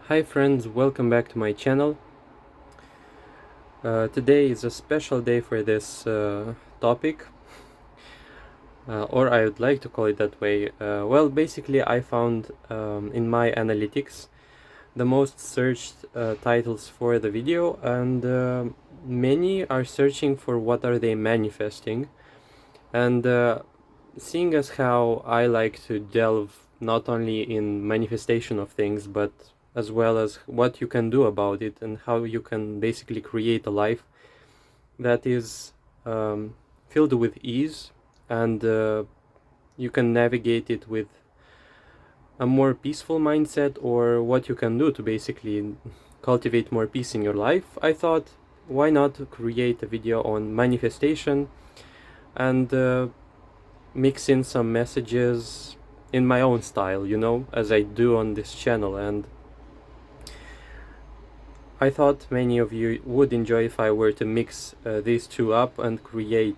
Hi friends, welcome back to my channel. Today is a special day for this topic, or I would like to call it that way. Well, basically I found in my analytics the most searched titles for the video, and many are searching for what are they manifesting. And seeing as how I like to delve not only in manifestation of things, but as well as what you can do about it and how you can basically create a life that is filled with ease, and you can navigate it with a more peaceful mindset, or what you can do to basically cultivate more peace in your life. I thought, why not create a video on manifestation and mix in some messages in my own style, as I do on this channel. And I thought many of you would enjoy if I were to mix these two up and create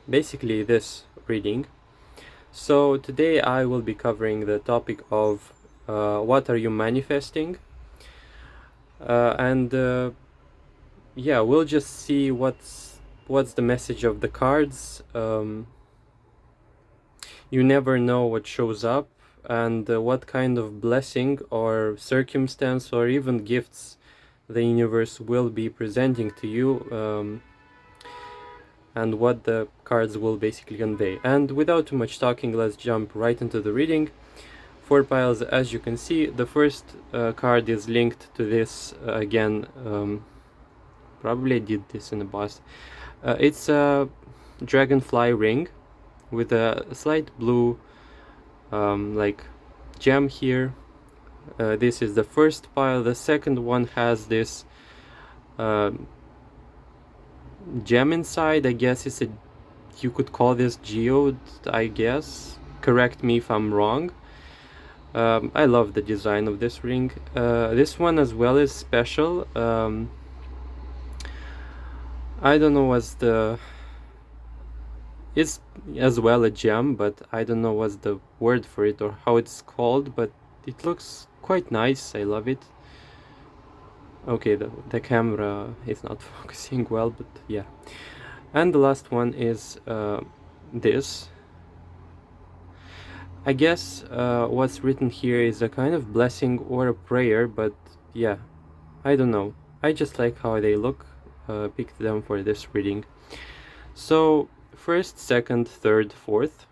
basically this reading. So today I will be covering the topic of what are you manifesting, and yeah, we'll just see what's the message of the cards. You never know what shows up, and what kind of blessing or circumstance or even gifts the universe will be presenting to you, and what the cards will basically convey. And without too much talking, let's jump right into the reading. 4 piles, as you can see. The first card is linked to this again. Probably I did this in the past. It's a dragonfly ring with a slight blue like gem here. This is the first pile. The second one has this gem inside. I guess it's a, you could call this geode, I guess. Correct me if I'm wrong. I love the design of this ring. This one as well is special. I don't know what's the... It's as well a gem, but I don't know what's the word for it or how it's called, but it looks quite nice. I love it. Okay, the camera is not focusing well, but yeah. And the last one is this. I guess what's written here is a kind of blessing or a prayer, but yeah, I don't know. I just like how they look. Picked them for this reading. So first, second, third, fourth.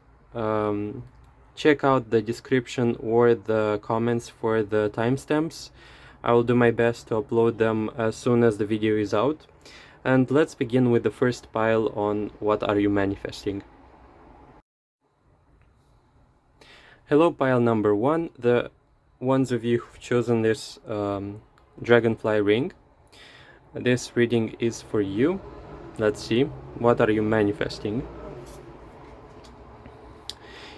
Check out the description or the comments for the timestamps. I will do my best to upload them as soon as the video is out. And let's begin with the first pile on what are you manifesting. Hello, pile number 1, the ones of you who've chosen this dragonfly ring. This reading is for you. Let's see, what are you manifesting?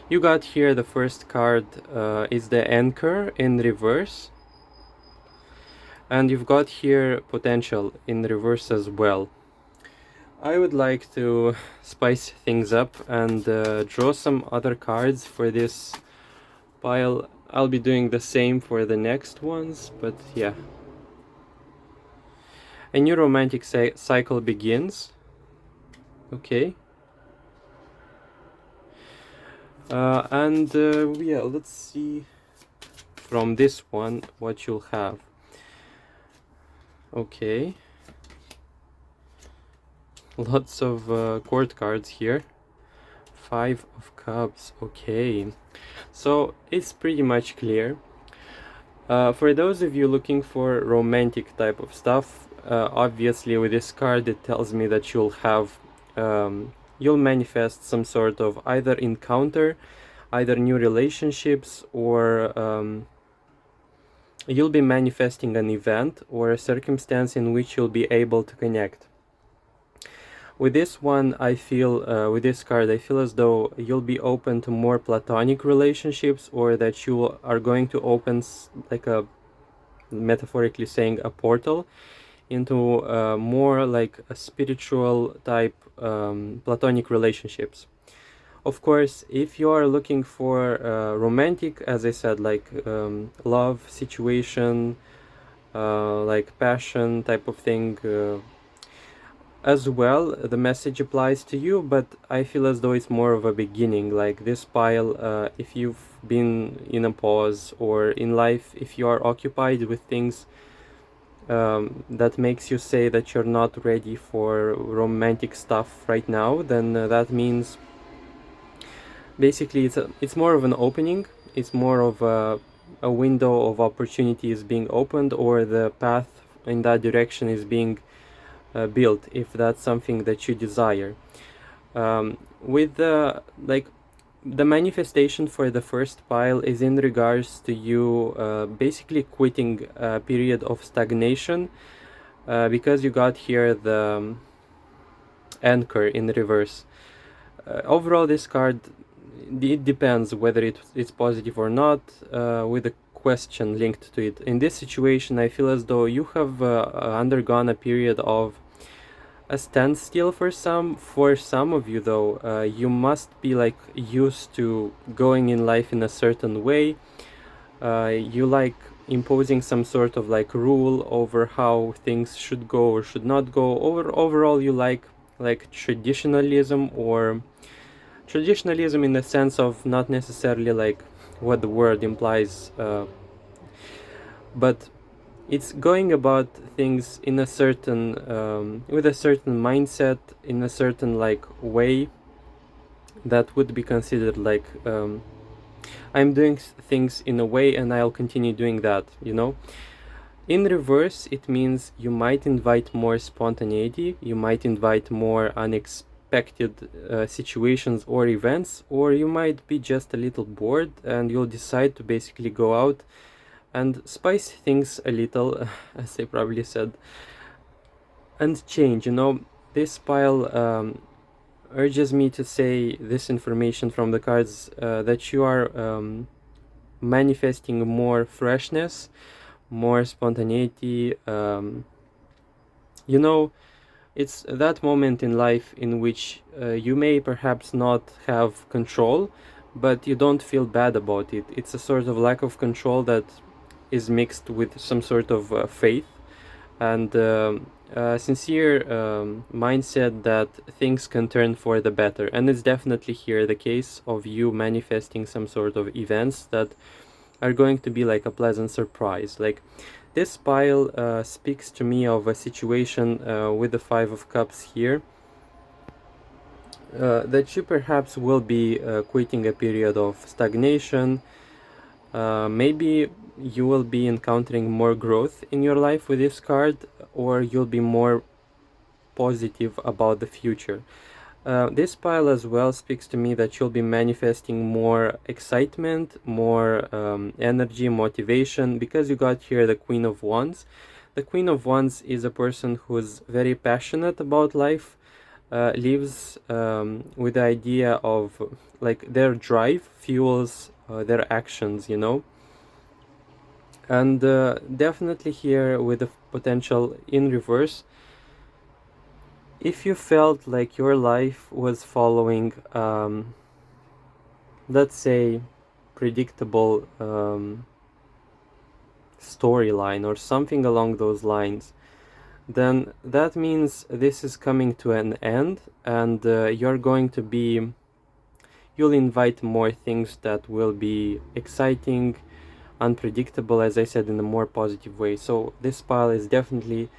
You got here the first card is the anchor in reverse. And you've got here potential in reverse as well. I would like to spice things up and draw some other cards for this pile. I'll be doing the same for the next ones, but yeah. A new romantic cycle begins. Okay. And yeah, let's see from this one what you'll have. Okay. Lots of court cards here. 5 of Cups. Okay. So it's pretty much clear. For those of you looking for romantic type of stuff, obviously with this card it tells me that you'll have you'll manifest some sort of either encounter, either new relationships, or you'll be manifesting an event or a circumstance in which you'll be able to connect. With this one, I feel, with this card, I feel as though you'll be open to more platonic relationships, or that you are going to open, like a, metaphorically saying, a portal into more like a spiritual type platonic relationships. Of course, if you are looking for romantic, as I said, like love situation, like passion type of thing, as well, the message applies to you, but I feel as though it's more of a beginning. Like this pile, if you've been in a pause, or in life, if you are occupied with things that makes you say that you're not ready for romantic stuff right now, then that means basically it's more of an opening. It's more of a window of opportunity is being opened, or the path in that direction is being built, if that's something that you desire. With the like the manifestation for the first pile is in regards to you basically quitting a period of stagnation, because you got here the anchor in reverse. Overall, this card, it depends whether it's positive or not, with a question linked to it. In this situation, I feel as though you have undergone a period of a standstill for some. For some of you, though, you must be like used to going in life in a certain way. You like imposing some sort of like rule over how things should go or should not go. Overall, you like traditionalism, or traditionalism in the sense of not necessarily like what the word implies, but it's going about things in a certain with a certain mindset, in a certain like way that would be considered like I'm doing things in a way and I'll continue doing that, you know. In reverse, it means you might invite more spontaneity, you might invite more unexpected situations or events, or you might be just a little bored and you'll decide to basically go out and spice things a little, as I probably said, and change, you know. This pile urges me to say this information from the cards, that you are manifesting more freshness, more spontaneity. You know, it's that moment in life in which you may perhaps not have control, but you don't feel bad about it. It's a sort of lack of control that is mixed with some sort of faith and sincere mindset that things can turn for the better. And it's definitely here the case of you manifesting some sort of events that are going to be like a pleasant surprise. Like this pile speaks to me of a situation with the Five of Cups here, that you perhaps will be quitting a period of stagnation. Maybe you will be encountering more growth in your life with this card, or you'll be more positive about the future. This pile as well speaks to me that you'll be manifesting more excitement, more energy, motivation, because you got here the Queen of Wands. The Queen of Wands is a person who's very passionate about life, lives with the idea of like their drive fuels their actions, you know. And definitely here with the potential in reverse, if you felt like your life was following let's say predictable storyline or something along those lines, then that means this is coming to an end, and you'll invite more things that will be exciting, unpredictable, as I said, in a more positive way. So this pile is definitely,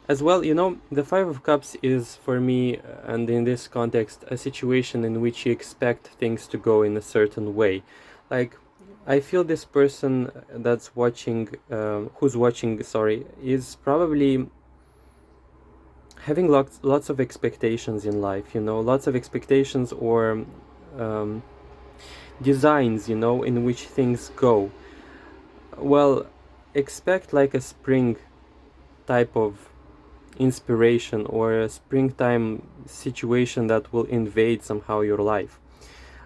as well, you know, the Five of Cups is for me, and in this context, a situation in which you expect things to go in a certain way. Like, I feel this person that's watching, who's watching, sorry, is probably having lots of expectations in life, you know, lots of expectations or designs, you know, in which things go. Well, expect like a spring type of inspiration or a springtime situation that will invade somehow your life.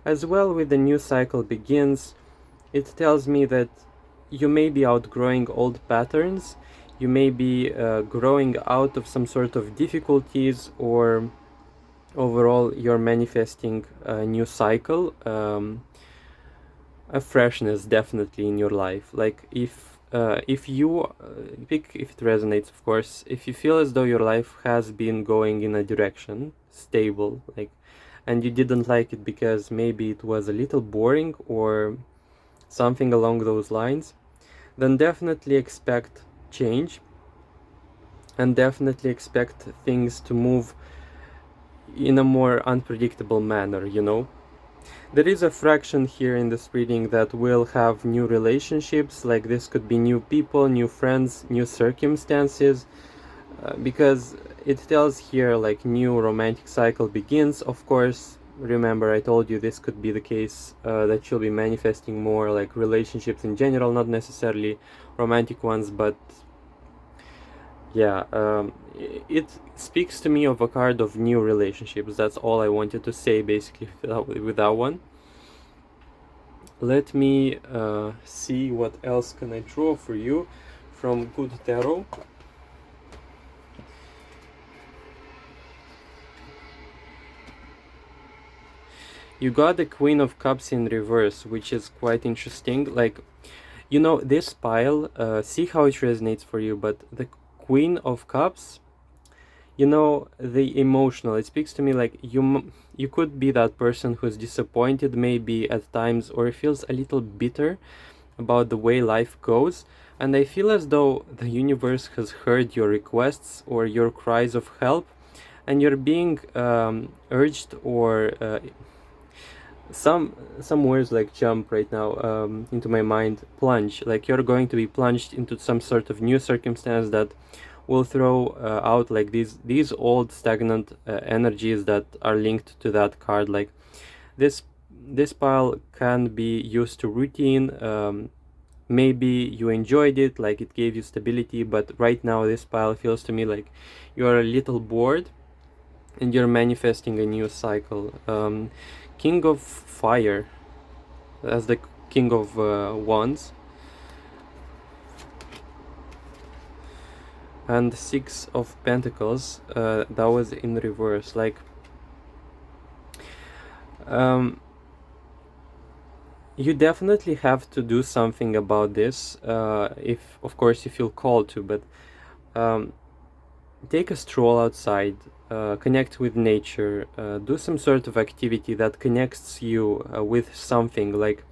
As well, with the new cycle begins, it tells me that you may be outgrowing old patterns, you may be growing out of some sort of difficulties or overall you're manifesting a new cycle, a freshness definitely in your life. Like if you pick, if it resonates, of course, if you feel as though your life has been going in a direction stable, like, and you didn't like it because maybe it was a little boring or something along those lines, then definitely expect change, and definitely expect things to move in a more unpredictable manner, you know. There is a fraction here in this reading that will have new relationships, like this could be new people, new friends, new circumstances, because it tells here like new romantic cycle begins. Of course, remember I told you this could be the case, that you'll be manifesting more like relationships in general, not necessarily romantic ones, but yeah, it speaks to me of a card of new relationships. That's all I wanted to say basically with that one. Let me see what else can I draw for you from Good Tarot. You got the Queen of Cups in reverse, which is quite interesting. Like, you know, this pile, see how it resonates for you, but the Queen of Cups, you know, the emotional, it speaks to me like you could be that person who's disappointed maybe at times, or feels a little bitter about the way life goes, and I feel as though the universe has heard your requests or your cries of help, and you're being urged, or some words like jump right now into my mind, plunge, like you're going to be plunged into some sort of new circumstance that will throw out like these old stagnant energies that are linked to that card. Like this pile can be used to routine. Maybe you enjoyed it, like it gave you stability, but right now this pile feels to me like you're a little bored and you're manifesting a new cycle. King of Fire as the King of Wands, and Six of Pentacles, that was in reverse. Like you definitely have to do something about this, if of course you feel called to, but take a stroll outside, connect with nature, do some sort of activity that connects you with something. Like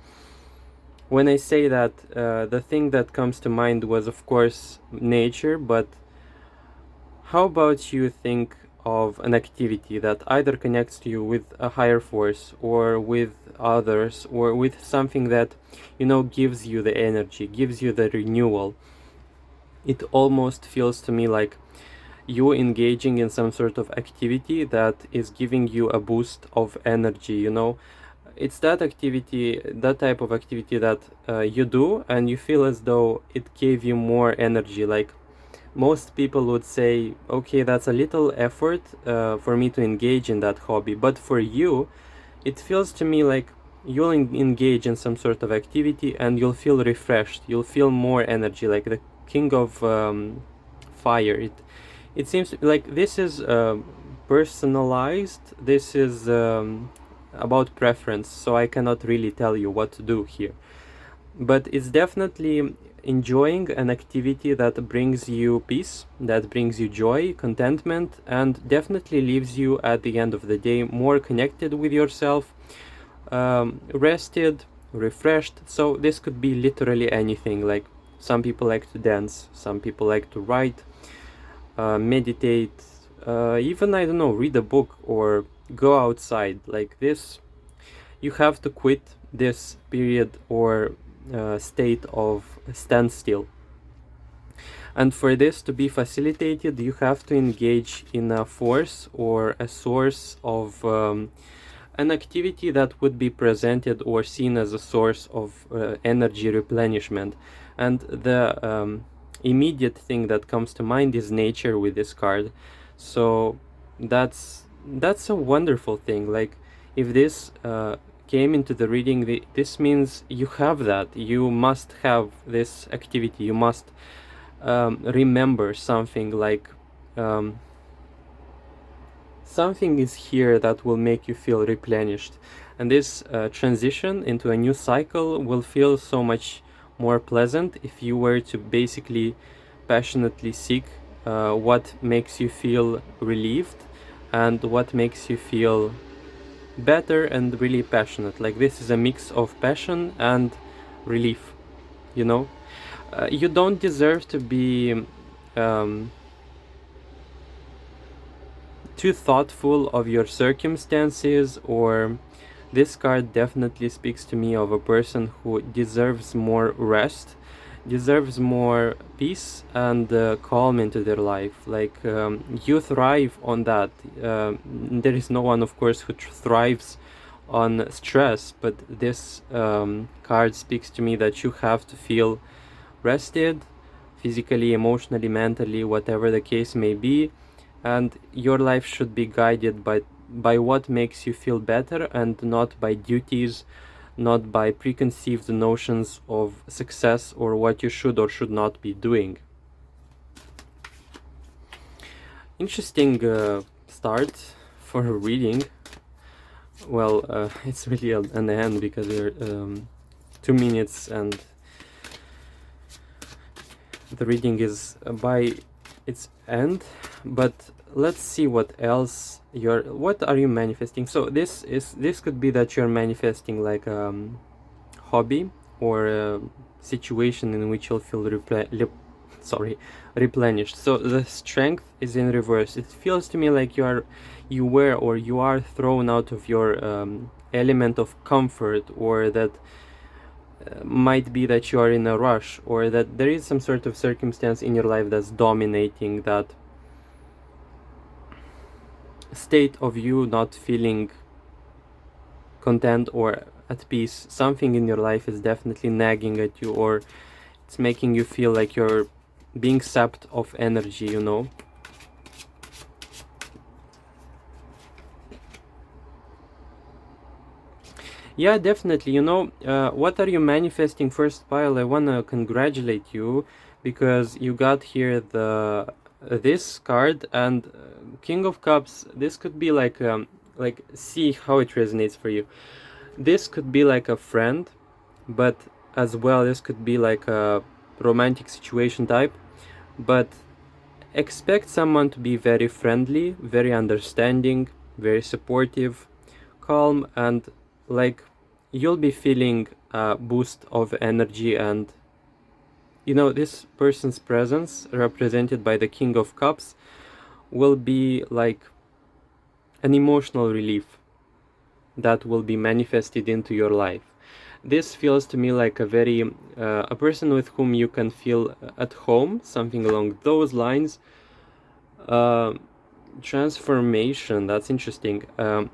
when I say that, the thing that comes to mind was of course nature, but how about you think of an activity that either connects you with a higher force or with others, or with something that, you know, gives you the energy, gives you the renewal. It almost feels to me like you engaging in some sort of activity that is giving you a boost of energy, you know. It's that activity, that type of activity that you do and you feel as though it gave you more energy. Like most people would say, okay, that's a little effort for me to engage in that hobby, but for you it feels to me like you'll engage in some sort of activity and you'll feel refreshed, you'll feel more energy. Like the King of Fire, it seems like this is personalized, this is about preference, so I cannot really tell you what to do here, but it's definitely enjoying an activity that brings you peace, that brings you joy, contentment, and definitely leaves you at the end of the day more connected with yourself, rested, refreshed. So this could be literally anything. Like some people like to dance, some people like to write, meditate, even, I don't know, read a book or go outside. Like this, you have to quit this period or state of standstill. And for this to be facilitated, you have to engage in a force or a source of an activity that would be presented or seen as a source of energy replenishment. And the immediate thing that comes to mind is nature with this card. So that's a wonderful thing. Like if this came into the reading, this means you have that. You must have this activity. You must remember something like something is here that will make you feel replenished, and this transition into a new cycle will feel so much more pleasant if you were to basically passionately seek what makes you feel relieved and what makes you feel better and really passionate. Like, this is a mix of passion and relief, you know. You don't deserve to be too thoughtful of your circumstances, or this card definitely speaks to me of a person who deserves more rest, deserves more peace and calm into their life. Like, you thrive on that. There is no one, of course, who thrives on stress, but this card speaks to me that you have to feel rested, physically, emotionally, mentally, whatever the case may be, and your life should be guided by what makes you feel better, and not by duties, not by preconceived notions of success or what you should or should not be doing. Interesting start for a reading. Well, it's really an end, because we're 2 minutes and the reading is by its end. But let's see what else what are you manifesting. So this could be that you're manifesting like a hobby or a situation in which you'll feel replenished. So the strength is in reverse. It feels to me like you are thrown out of your element of comfort, or that might be that you are in a rush, or that there is some sort of circumstance in your life that's dominating that state of you not feeling content or at peace. Something in your life is definitely nagging at you, or it's making you feel like you're being sapped of energy, you know. Yeah, definitely. You know, what are you manifesting? First pile, I want to congratulate you, because you got here this card, and King of Cups. This could be like see how it resonates for you. This could be like a friend, but as well this could be like a romantic situation type. But expect someone to be very friendly, very understanding, very supportive, calm, and like you'll be feeling a boost of energy. And you know, this person's presence, represented by the King of Cups, will be like an emotional relief that will be manifested into your life. This feels to me like a very a person with whom you can feel at home, something along those lines. Transformation, that's interesting.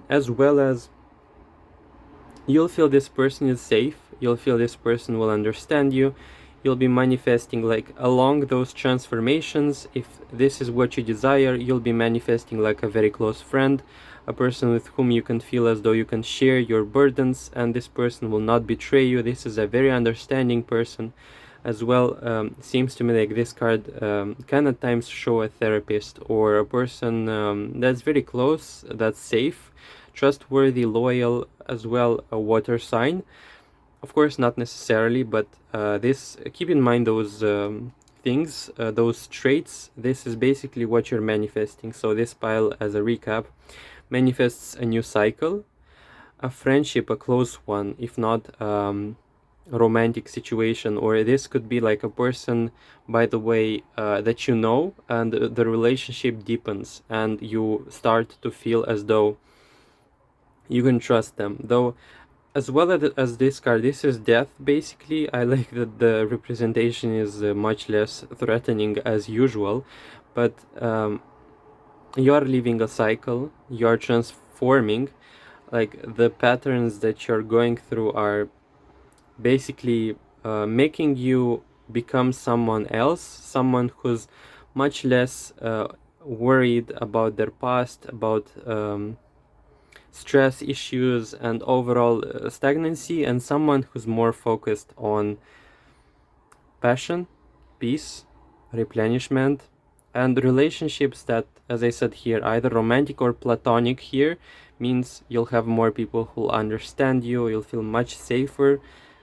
As well as you'll feel this person is safe, you'll feel this person will understand you, you'll be manifesting like along those transformations. If this is what you desire, you'll be manifesting like a very close friend, a person with whom you can feel as though you can share your burdens, and this person will not betray you. This is a very understanding person as well. Seems to me like this card can at times show a therapist or a person that's very close, that's safe, trustworthy, loyal, as well a water sign. Of course, not necessarily, but this, keep in mind those things, those traits. This is basically what you're manifesting. So this pile, as a recap, manifests a new cycle, a friendship, a close one, if not romantic situation. Or this could be like a person, by the way, that you know, and the relationship deepens and you start to feel as though you can trust them. Though as well as this card, this is death basically. I like that the representation is much less threatening as usual, but you are leaving a cycle, you are transforming. Like, the patterns that you're going through are basically making you become someone else, someone who's much less worried about their past, about stress issues and overall stagnancy, and someone who's more focused on passion, peace, replenishment, And relationships that, as I said here, either romantic or platonic here, means you'll have more people who'll understand you, you'll feel much safer.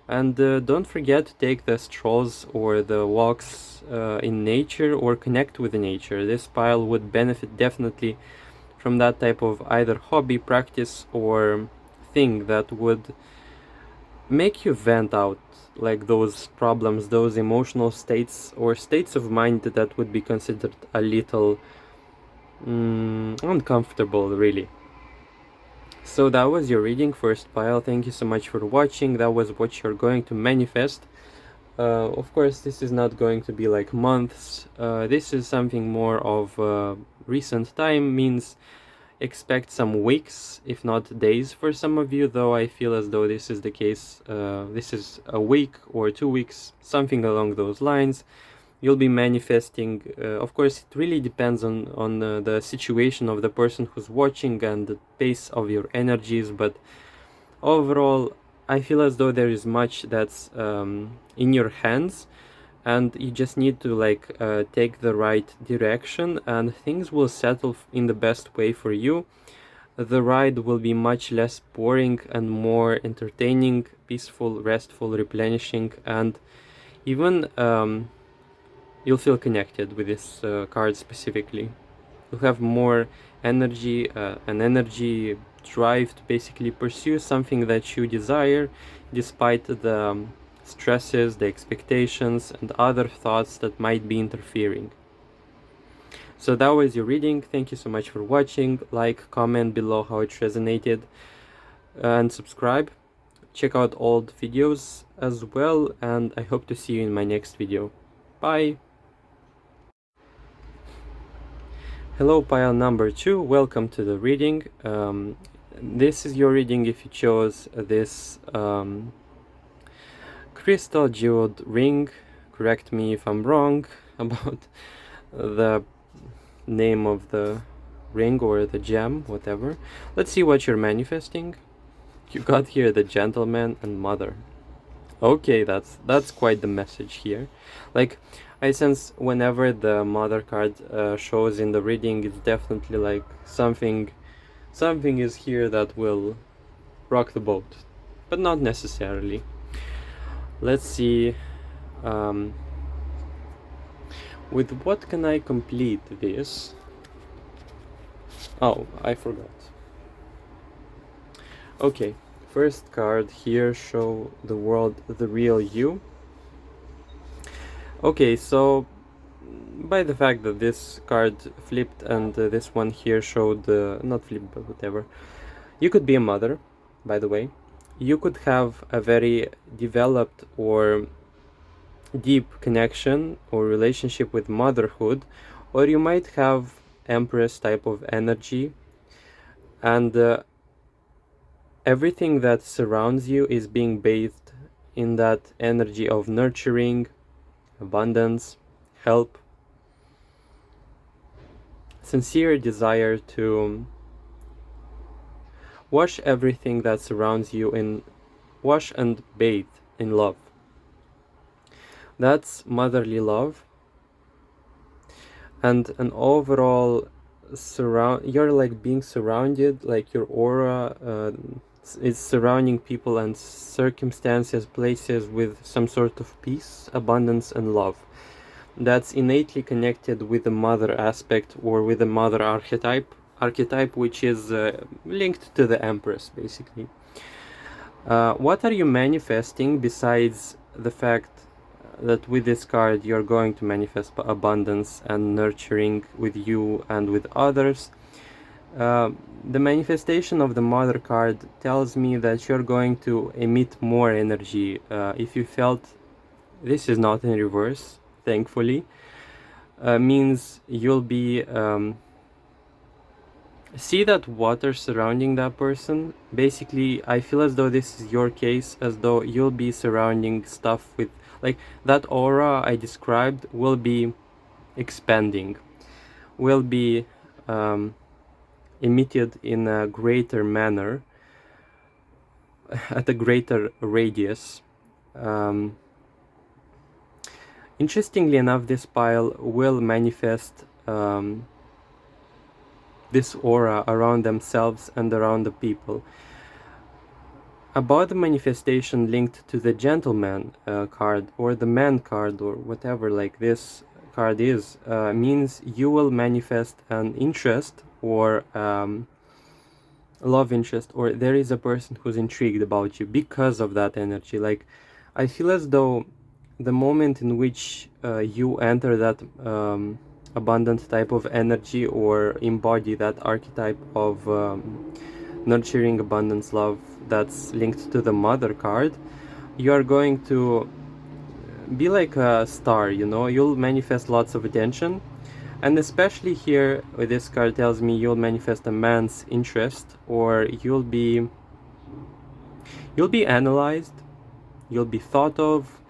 And don't forget to take the strolls or the walks in nature, or connect with nature. This pile would benefit definitely from that type of either hobby, practice, or thing that would make you vent out like those problems, those emotional states or states of mind that would be considered a little uncomfortable, really. So that was your reading, first pile. Thank you so much for watching. That was what you're going to manifest. Of course, this is not going to be like months. This is something more of recent time, means expect some weeks, if not days, for some of you, though I feel as though this is the case. This is a week or 2 weeks, something along those lines. You'll be manifesting. Of course, it really depends on the situation of the person who's watching and the pace of your energies, but overall, I feel as though there is much that's in your hands, and you just need to like take the right direction, and things will settle in the best way for you. The ride will be much less boring and more entertaining, peaceful, restful, replenishing, and even you'll feel connected with this card specifically. You'll have more energy, an energy drive to basically pursue something that you desire, despite the stresses, the expectations, and other thoughts that might be interfering. So that was your reading. Thank you so much for watching. Like, comment below how it resonated, and subscribe. Check out old videos as well, and I hope to see you in my next video. Bye! Hello, pile number 2, welcome to the reading. This is your reading if you chose this crystal geode ring. Correct me if I'm wrong about the name of the ring or the gem, whatever. Let's see what you're manifesting. You got here the gentleman and mother. Okay, that's quite the message here. Like, I sense whenever the mother card shows in the reading, it's definitely like something is here that will rock the boat, but not necessarily. Let's see, with what can I complete this? Oh, I forgot. Okay, first card here, show the world the real you. Okay, so by the fact that this card flipped and this one here showed, not flipped but whatever, you could be a mother, by the way. You could have a very developed or deep connection or relationship with motherhood, or you might have Empress type of energy, and everything that surrounds you is being bathed in that energy of nurturing, abundance, help, sincere desire to wash everything that surrounds you in, wash and bathe in love. That's motherly love, and an overall you're like being surrounded, like your aura is surrounding people and circumstances, places with some sort of peace, abundance, and love. That's innately connected with the mother aspect, or with the mother archetype, which is linked to the Empress, basically. What are you manifesting besides the fact that with this card you're going to manifest abundance and nurturing with you and with others? The manifestation of the mother card tells me that you're going to emit more energy. If you felt this is not in reverse, thankfully, means you'll be see that water surrounding that person. Basically, I feel as though this is your case, as though you'll be surrounding stuff with, like, that aura I described will be expanding, will be emitted in a greater manner, at a greater radius. Interestingly enough, this pile will manifest this aura around themselves and around the people. About the manifestation linked to the gentleman card or the man card or whatever like this card is, means you will manifest an interest or love interest, or there is a person who's intrigued about you because of that energy. Like, I feel as though the moment in which you enter that abundant type of energy or embody that archetype of nurturing abundance love that's linked to the mother card, you are going to be like a star, you know. You'll manifest lots of attention, and especially here this card tells me you'll manifest a man's interest, or you'll be analyzed, you'll be thought of.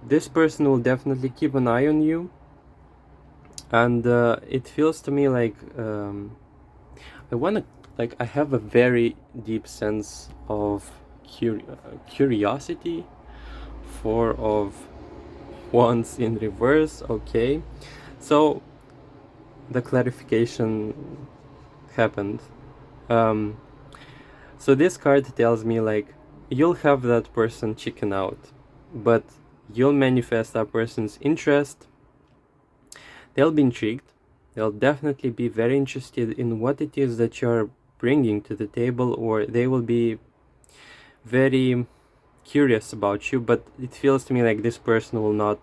This person will definitely keep an eye on you, and it feels to me like I have a very deep sense of curiosity. Four of Wands in reverse. Okay, so the clarification happened. So this card tells me like you'll have that person chicken out, but you'll manifest that person's interest. They'll be intrigued. They'll definitely be very interested in what it is that you're bringing to the table, or they will be very curious about you, but it feels to me like this person will not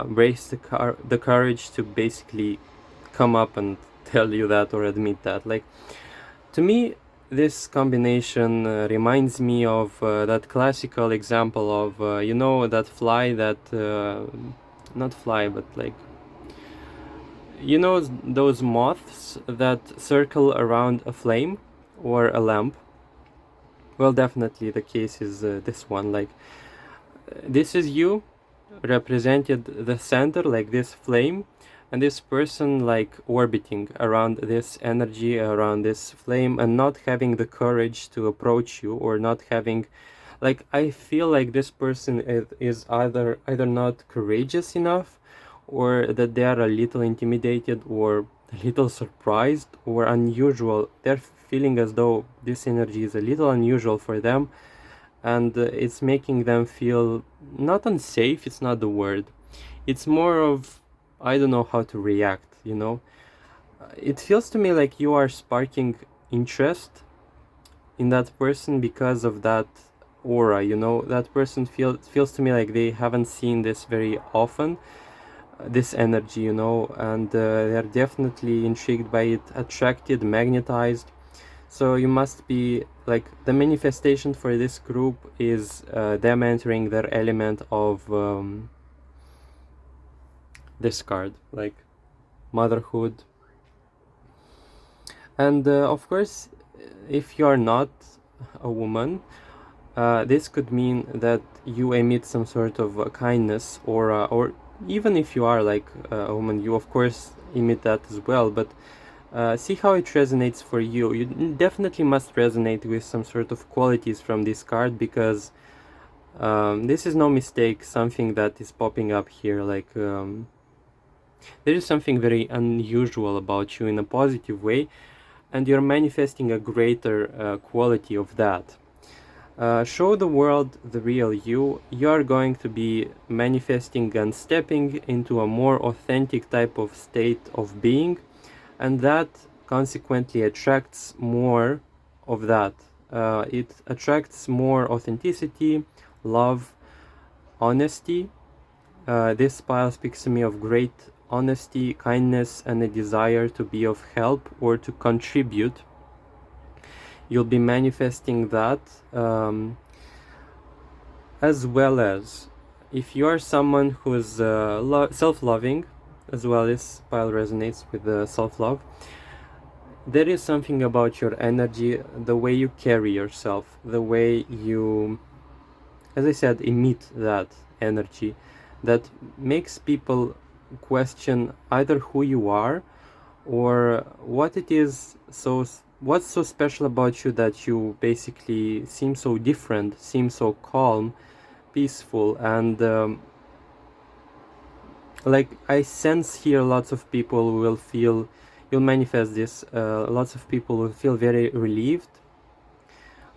raise the courage to basically come up and tell you that or admit that. Like, to me, this combination reminds me of that classical example of you know, that fly that not fly, but like, you know, those moths that circle around a flame or a lamp. Well, definitely the case is this one. Like, this is you represented the center, like this flame, and this person like orbiting around this energy, around this flame, and not having the courage to approach you, or not having, like, I feel like this person is either not courageous enough, or that they are a little intimidated, or a little surprised, or unusual. They're feeling as though this energy is a little unusual for them, and it's making them feel not unsafe. It's not the word. It's more of, I don't know how to react, you know. It feels to me like you are sparking interest in that person because of that aura, you know. That person feels to me like they haven't seen this very often, this energy, you know, and they're definitely intrigued by it, attracted, magnetized. So you must be like, the manifestation for this group is them entering their element of this card, like motherhood. And of course, if you are not a woman, this could mean that you emit some sort of kindness, or even if you are like a woman, you of course emit that as well. But see how it resonates for you. You definitely must resonate with some sort of qualities from this card, because this is no mistake something that is popping up here. Like, there is something very unusual about you in a positive way, and you're manifesting a greater quality of that. Show the world the real you. You're going to be manifesting and stepping into a more authentic type of state of being, and that consequently attracts more of that. It attracts more authenticity, love, honesty. This pile speaks to me of great honesty, kindness, and a desire to be of help or to contribute. You'll be manifesting that, as well as if you are someone who is self-loving, as well. This pile resonates with self-love. There is something about your energy, the way you carry yourself, the way you, as I said, emit that energy, that makes people question either who you are, or what it is. So what's so special about you that you basically seem so different, seem so calm, peaceful, and like I sense here lots of people will feel, you'll manifest this, lots of people will feel very relieved,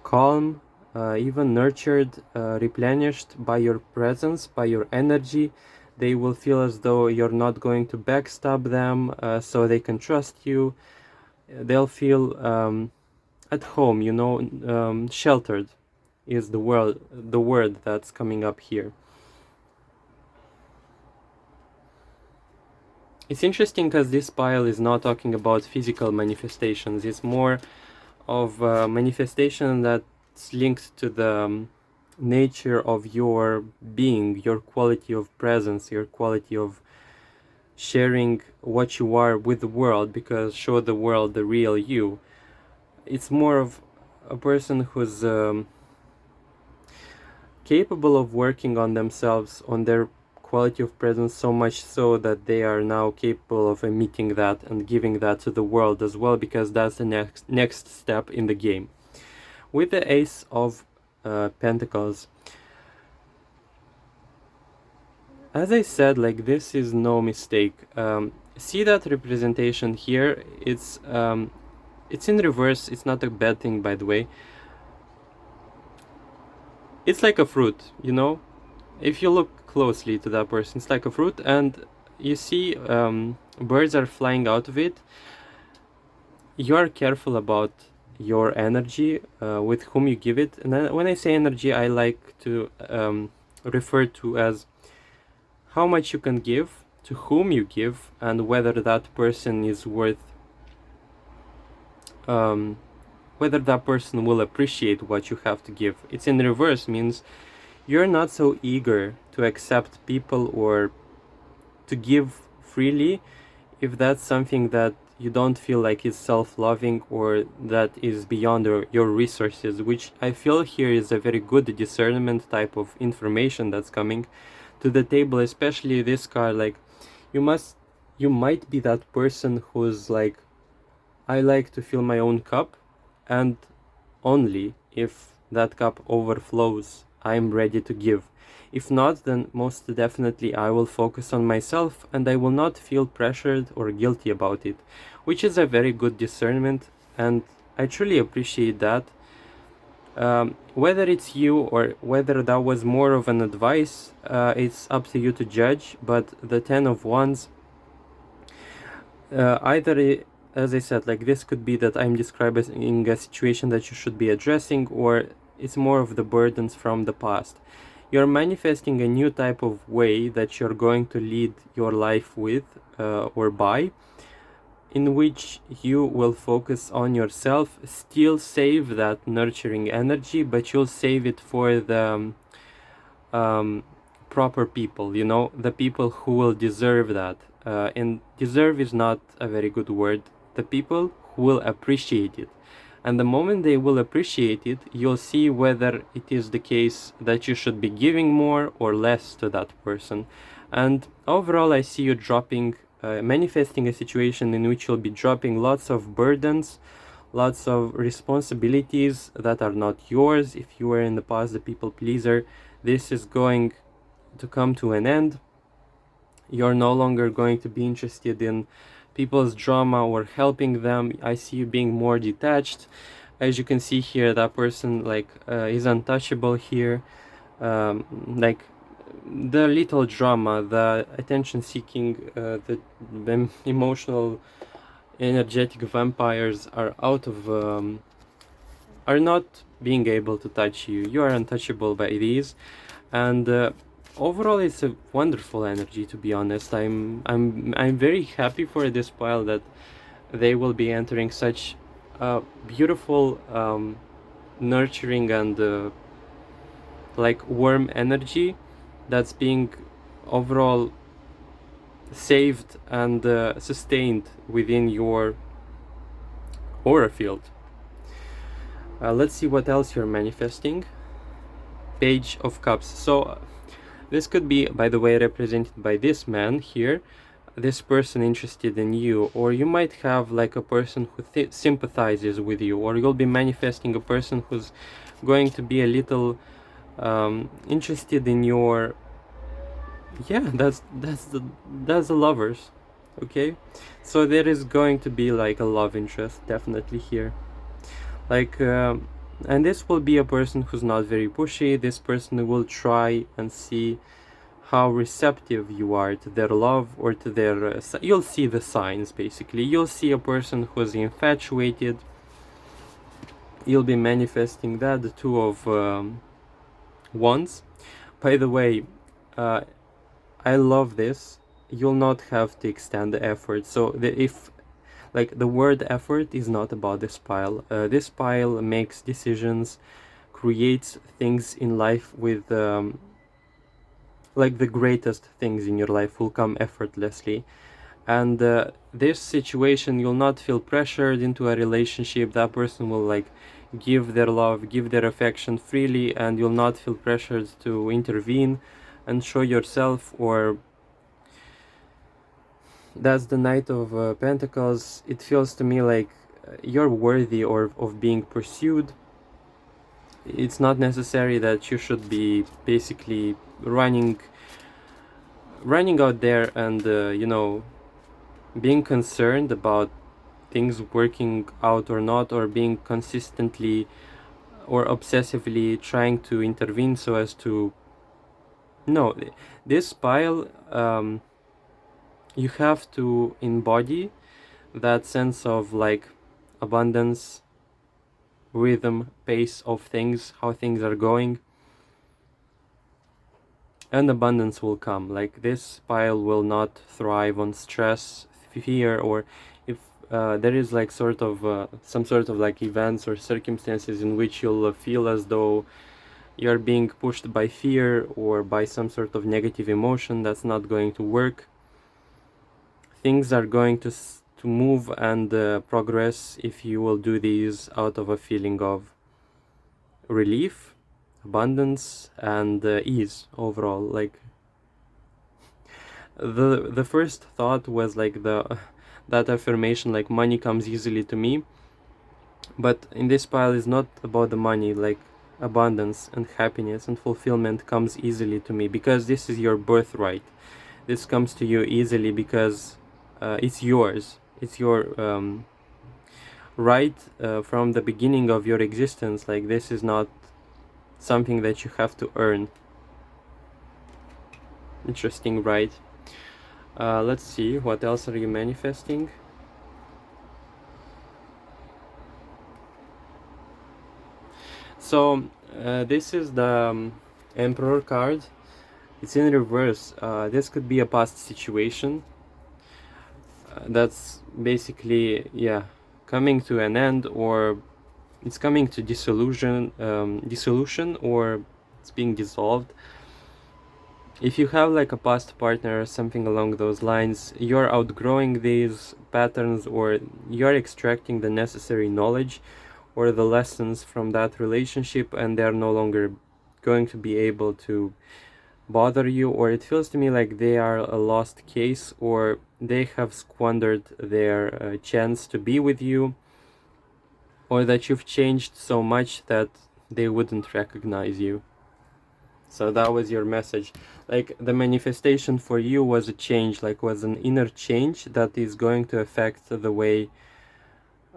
calm, even nurtured, replenished by your presence, by your energy. They will feel as though you're not going to backstab them, so they can trust you. They'll feel at home, you know, sheltered is the word that's coming up here. It's interesting because this pile is not talking about physical manifestations. It's more of manifestation that's linked to the nature of your being, your quality of presence, your quality of sharing what you are with the world, because show the world the real you. It's more of a person who's capable of working on themselves, on their quality of presence, so much so that they are now capable of emitting that and giving that to the world as well, because that's the next step in the game. With the Ace of Pentacles, as I said, like, this is no mistake. See that representation here? It's in reverse. It's not a bad thing, by the way. It's like a fruit, you know? If you look closely to that person, it's like a fruit, and you see birds are flying out of it. You are careful about your energy, with whom you give it. And when I say energy, I like to refer to as how much you can give, to whom you give, and whether that person is worth, whether that person will appreciate what you have to give. It's in reverse, means you're not so eager to accept people or to give freely if that's something that you don't feel like is self-loving or that is beyond your resources, which I feel here is a very good discernment type of information that's coming to the table, especially this card. Like, you might be that person who's like, I like to fill my own cup, and only if that cup overflows, I'm ready to give. If not, then most definitely I will focus on myself and I will not feel pressured or guilty about it, which is a very good discernment, and I truly appreciate that. Whether it's you or whether that was more of an advice, it's up to you to judge, but the 10 of Wands, either, as I said, like, this could be that I'm describing a situation that you should be addressing, or it's more of the burdens from the past. You're manifesting a new type of way that you're going to lead your life with, or by, in which you will focus on yourself, still save that nurturing energy, but you'll save it for the proper people, you know, the people who will deserve that. And deserve is not a very good word. The people who will appreciate it. And the moment they will appreciate it, you'll see whether it is the case that you should be giving more or less to that person. And overall, I see you dropping, manifesting a situation in which you'll be dropping lots of burdens, lots of responsibilities that are not yours. If you were in the past the people pleaser, this is going to come to an end. You're no longer going to be interested in people's drama or helping them. I see you being more detached. As you can see here, that person, like, is untouchable here. Like, the little drama, the attention seeking, the emotional energetic vampires are out of are not being able to touch you. You are untouchable by these, and overall it's a wonderful energy, to be honest. I'm very happy for this pile that they will be entering such beautiful, nurturing and like warm energy that's being overall saved and sustained within your aura field. Let's see what else you're manifesting. Page of Cups. So this could be, by the way, represented by this man here, this person interested in you, or you might have like a person who sympathizes with you, or you'll be manifesting a person who's going to be a little interested in your yeah, that's the lovers. Okay, so there is going to be like a love interest definitely here, like and this will be a person who's not very pushy. This person will try and see how receptive you are to their love or to their you'll see the signs. Basically, you'll see a person who's infatuated. You'll be manifesting that, the two of wands. By the way, uh, I love this. You'll not have to extend the effort. So if like the word effort is not about this pile. This pile makes decisions, creates things in life with like the greatest things in your life will come effortlessly. And this situation, you'll not feel pressured into a relationship. That person will like give their love, give their affection freely, and you'll not feel pressured to intervene and show yourself. Or that's the Knight of Pentacles. It feels to me like you're worthy or of being pursued. It's not necessary that you should be basically running out there and being concerned about things working out or not, or being consistently or obsessively trying to intervene so as to no. This pile, you have to embody that sense of like abundance, rhythm, pace of things, how things are going, and abundance will come. Like this pile will not thrive on stress, fear, or if there is like sort of some sort of like events or circumstances in which you'll feel as though you're being pushed by fear or by some sort of negative emotion. That's not going to work. Things are going to move and progress if you will do these out of a feeling of relief, abundance, and ease overall. Like the first thought was like that affirmation, like money comes easily to me, but in this pile is not about the money. Like abundance and happiness and fulfillment comes easily to me because this is your birthright. This comes to you easily because it's yours. It's your right from the beginning of your existence. Like this is not something that you have to earn. Interesting, right? Let's see, what else are you manifesting? So this is the Emperor card. It's in reverse. This could be a past situation that's basically, yeah, coming to an end, or it's coming to dissolution, or it's being dissolved. If you have like a past partner or something along those lines, you're outgrowing these patterns, or you're extracting the necessary knowledge or the lessons from that relationship, and they're no longer going to be able to bother you. Or it feels to me like they are a lost case, or they have squandered their chance to be with you, or that you've changed so much that they wouldn't recognize you. So that was your message. Like the manifestation for you was a change, like was an inner change that is going to affect the way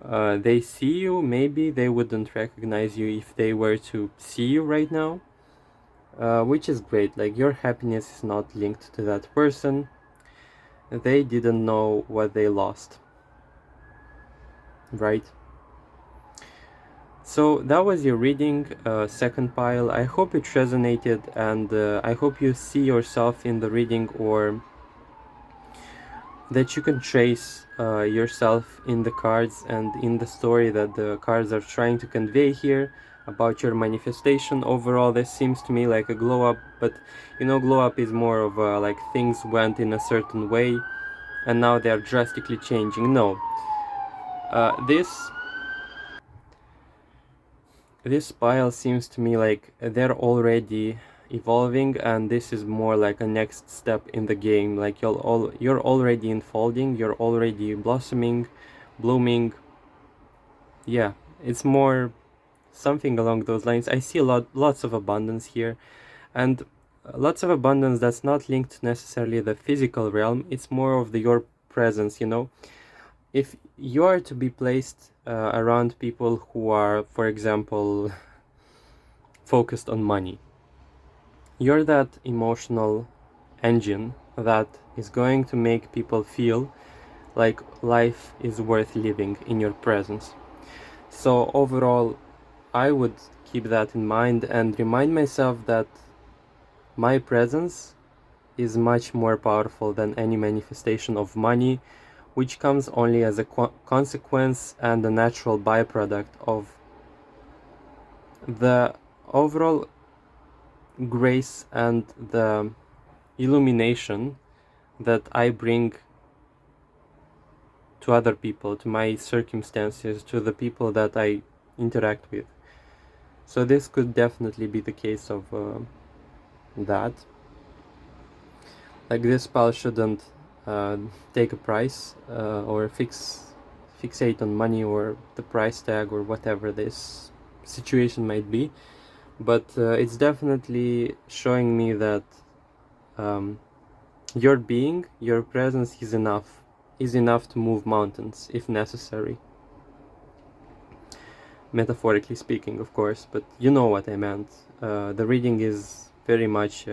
they see you. Maybe they wouldn't recognize you if they were to see you right now, which is great. Like your happiness is not linked to that person. They didn't know what they lost, right? So that was your reading, second pile. I hope it resonated, and I hope you see yourself in the reading, or that you can trace yourself in the cards and in the story that the cards are trying to convey here about your manifestation. Overall, this seems to me like a glow up, but glow up is more of like things went in a certain way and now they are drastically changing. No, this pile seems to me like they're already evolving, and this is more like a next step in the game. Like you're already unfolding, you're already blossoming, blooming. Yeah, it's more something along those lines. I see lots of abundance here, and lots of abundance that's not linked to necessarily the physical realm. It's more of your presence, you know. If you are to be placed around people who are, for example, focused on money, you're that emotional engine that is going to make people feel like life is worth living in your presence. So overall, I would keep that in mind and remind myself that my presence is much more powerful than any manifestation of money, which comes only as a consequence and a natural byproduct of the overall grace and the illumination that I bring to other people, to my circumstances, to the people that I interact with. So this could definitely be the case of that. Like, this pal shouldn't take a price or fixate on money or the price tag or whatever this situation might be, but it's definitely showing me that your being, your presence is enough to move mountains if necessary. Metaphorically speaking, of course, but you know what I meant. The reading is very much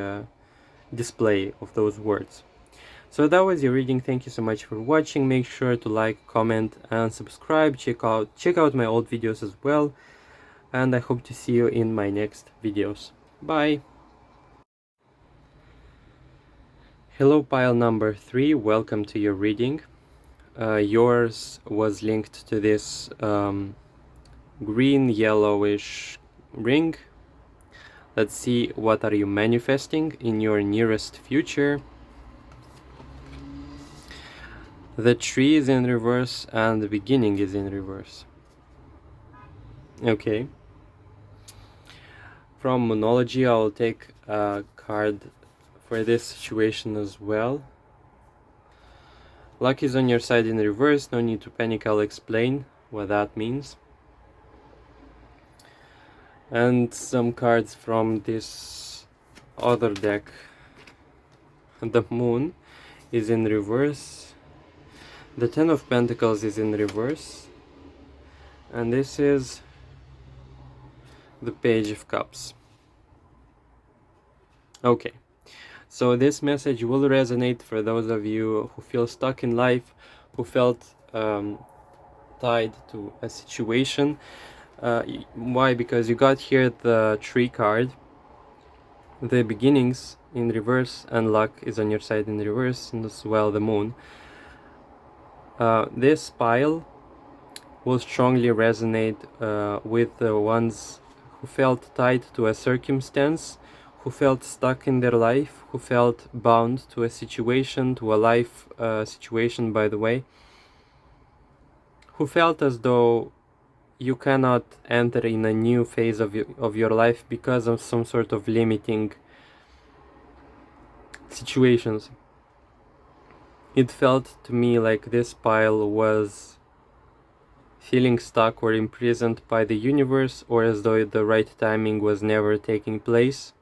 display of those words. So that was your reading. Thank you so much for watching. Make sure to like, comment and subscribe. Check out my old videos as well, and I hope to see you in my next videos. Bye. Hello pile number 3, welcome to your reading. Yours was linked to this green yellowish ring. Let's see, what are you manifesting in your nearest future? The tree is in reverse and the beginning is in reverse. Okay. From Monology, I'll take a card for this situation as well. Luck is on your side in reverse, no need to panic, I'll explain what that means. And some cards from this other deck. The Moon is in reverse. The Ten of Pentacles is in reverse. And this is the Page of Cups. Okay, so this message will resonate for those of you who feel stuck in life, who felt tied to a situation. Why? Because you got here the Tree card, the beginnings in reverse, and luck is on your side in reverse, and as well the Moon. This pile will strongly resonate with the ones who felt tied to a circumstance, who felt stuck in their life, who felt bound to a situation, to a life situation, by the way, who felt as though you cannot enter in a new phase of your life because of some sort of limiting situations. It felt to me like this pile was feeling stuck or imprisoned by the universe, or as though the right timing was never taking place.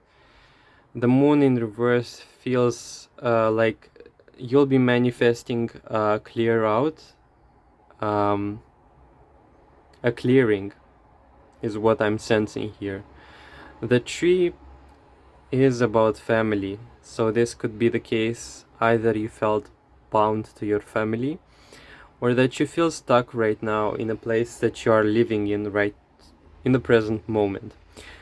The Moon in reverse feels like you'll be manifesting a clear out, a clearing is what I'm sensing here. The tree is about family, so this could be the case. Either you felt bound to your family, or that you feel stuck right now in a place that you are living in right in the present moment.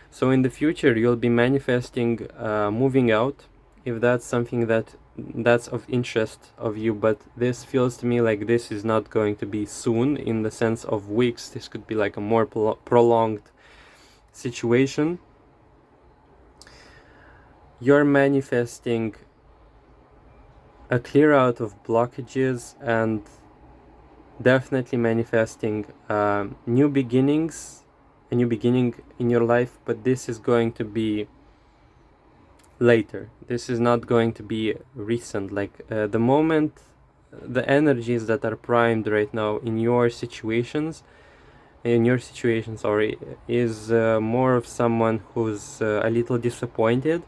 So in the future you'll be manifesting moving out, if that's something that's of interest of you, but this feels to me like this is not going to be soon, in the sense of weeks. This could be like a more prolonged situation. You're manifesting a clear out of blockages and definitely manifesting new beginnings, a new beginning in your life, but this is going to be later. This is not going to be recent. Like the moment, the energies that are primed right now in your situation, sorry, is more of someone who's a little disappointed,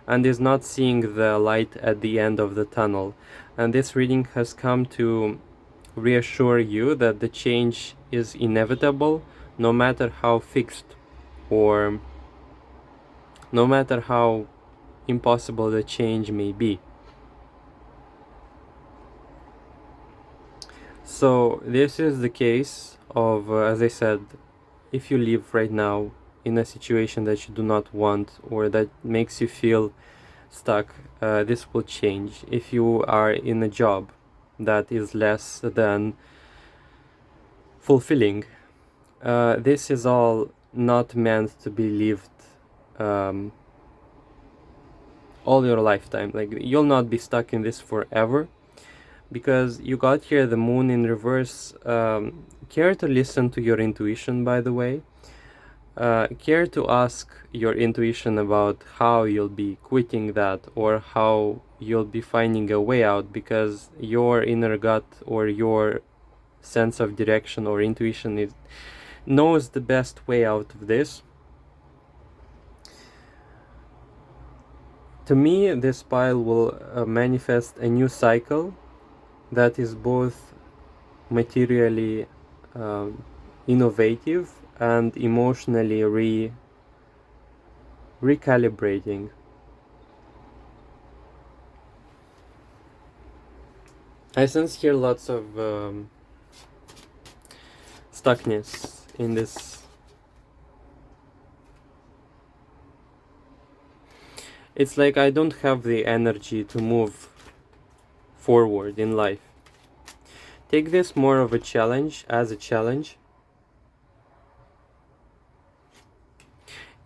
and is not seeing the light at the end of the tunnel. And this reading has come to reassure you that the change is inevitable, no matter how fixed or no matter how impossible the change may be. So this is the case of, as I said, if you live right now in a situation that you do not want or that makes you feel stuck, this will change. If you are in a job that is less than fulfilling, this is all not meant to be lived all your lifetime. Like, you'll not be stuck in this forever, because you got here the moon in reverse. Care to listen to your intuition, by the way. Care to ask your intuition about how you'll be quitting that or how you'll be finding a way out, because your inner gut or your sense of direction or intuition knows the best way out of this. To me, this pile will manifest a new cycle that is both materially innovative and emotionally recalibrating. I sense here lots of stuckness in this. It's like I don't have the energy to move forward in life. Take this more of a challenge, as a challenge.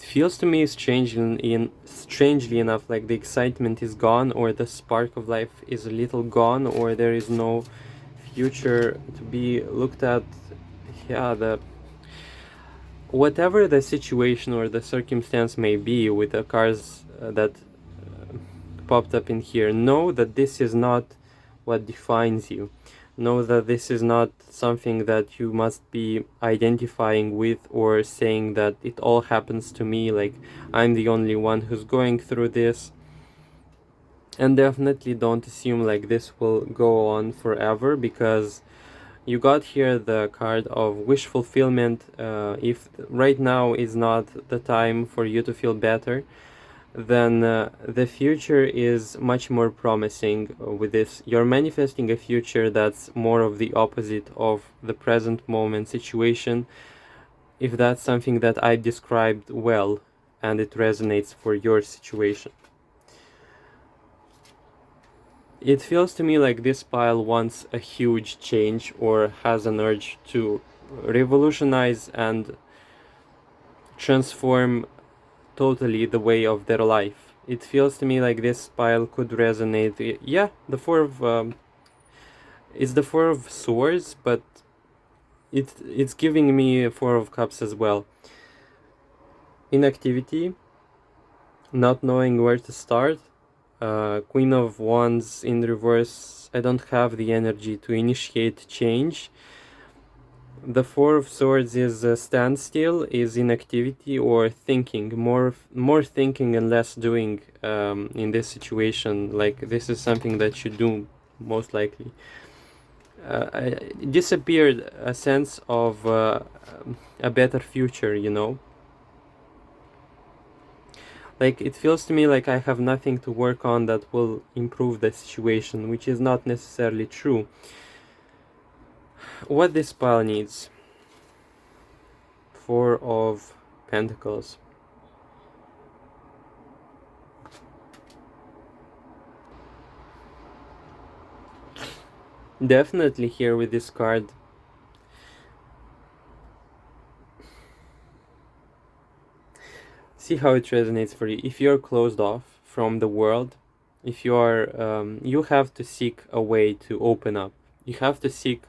It feels to me strangely enough like the excitement is gone, or the spark of life is a little gone, or there is no future to be looked at. Yeah, whatever the situation or the circumstance may be with the cards that popped up in here, know that this is not what defines you. Know that this is not something that you must be identifying with or saying that it all happens to me, like I'm the only one who's going through this. And definitely don't assume like this will go on forever, because you got here the card of wish fulfillment. If right now is not the time for you to feel better, then the future is much more promising with this. You're manifesting a future that's more of the opposite of the present moment situation, if that's something that I described well and it resonates for your situation. It feels to me like this pile wants a huge change or has an urge to revolutionize and transform totally the way of their life. It feels to me like this pile could resonate. Yeah, the four of it's the Four of Swords, but it's giving me Four of Cups as well. Inactivity, not knowing where to start. Queen of Wands in reverse. I don't have the energy to initiate change. The Four of Swords is a standstill, is inactivity or thinking, more thinking and less doing in this situation. Like, this is something that you do most likely. Disappeared a sense of a better future, you know. Like, it feels to me like I have nothing to work on that will improve the situation, which is not necessarily true. What this pile needs: Four of Pentacles. Definitely here with this card, see how it resonates for you. If you're closed off from the world, if you are, you have to seek a way to open up. You have to seek,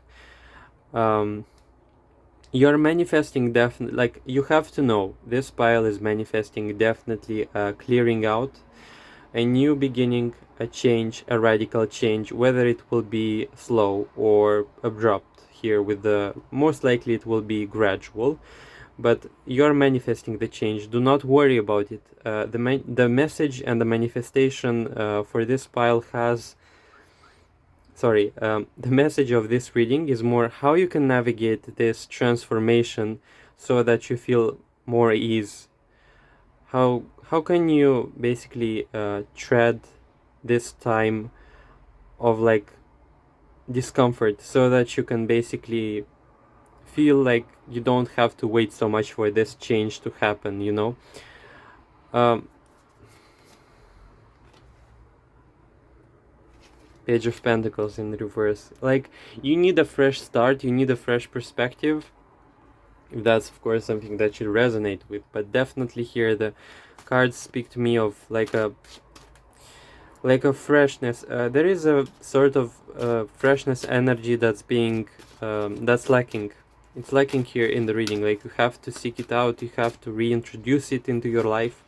you're manifesting definitely, like, you have to know this pile is manifesting definitely clearing out, a new beginning, a change, a radical change, whether it will be slow or abrupt. Here with the most likely it will be gradual, but you're manifesting the change. Do not worry about it. The message and the manifestation for this pile has, the message of this reading is more how you can navigate this transformation so that you feel more ease. How can you basically tread this time of like discomfort so that you can basically feel like you don't have to wait so much for this change to happen, you know? Page of Pentacles in reverse. Like, you need a fresh start, you need a fresh perspective. That's of course something that should resonate with, but definitely here the cards speak to me of like a freshness. There is a sort of freshness energy that's being that's lacking. It's lacking here in the reading. Like, you have to seek it out, you have to reintroduce it into your life.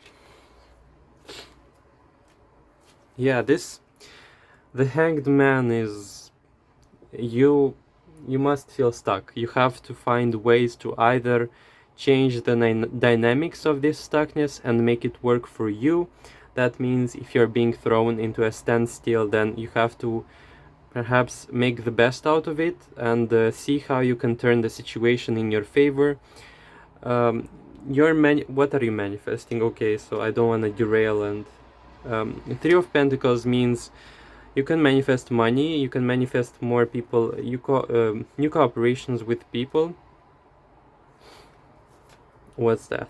Yeah, the Hanged Man is, you must feel stuck. You have to find ways to either change the dynamics of this stuckness and make it work for you. That means if you're being thrown into a standstill, then you have to perhaps make the best out of it and see how you can turn the situation in your favor. What are you manifesting? Okay, so I don't want to derail. And Three of Pentacles means you can manifest money, you can manifest more people, new cooperations with people. What's that?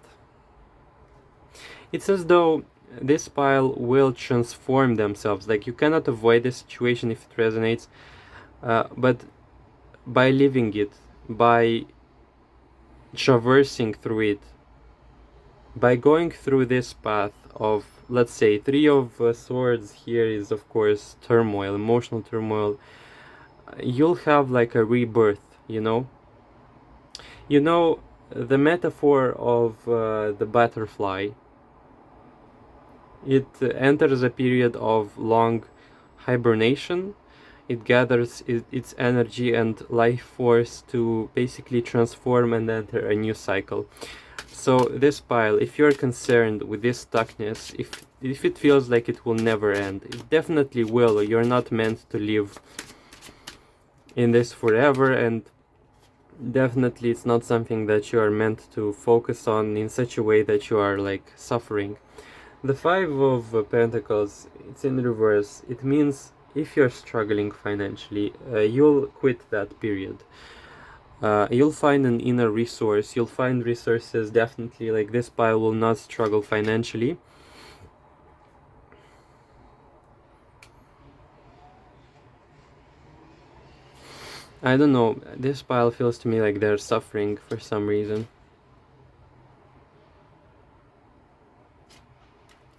It's as though this pile will transform themselves. Like, you cannot avoid the situation if it resonates, but by living it, by traversing through it, by going through this path of, let's say, Three of Swords here is of course turmoil, emotional turmoil. You'll have like a rebirth, you know? You know, the metaphor of the butterfly, it enters a period of long hibernation. It gathers its energy and life force to basically transform and enter a new cycle. So this pile, if you're concerned with this stuckness, if it feels like it will never end, it definitely will. You're not meant to live in this forever, and definitely it's not something that you are meant to focus on in such a way that you are like suffering. The Five of Pentacles, it's in reverse. It means if you're struggling financially, you'll quit that period. You'll find an inner resource, you'll find resources, definitely. Like, this pile will not struggle financially. I don't know, this pile feels to me like they're suffering for some reason.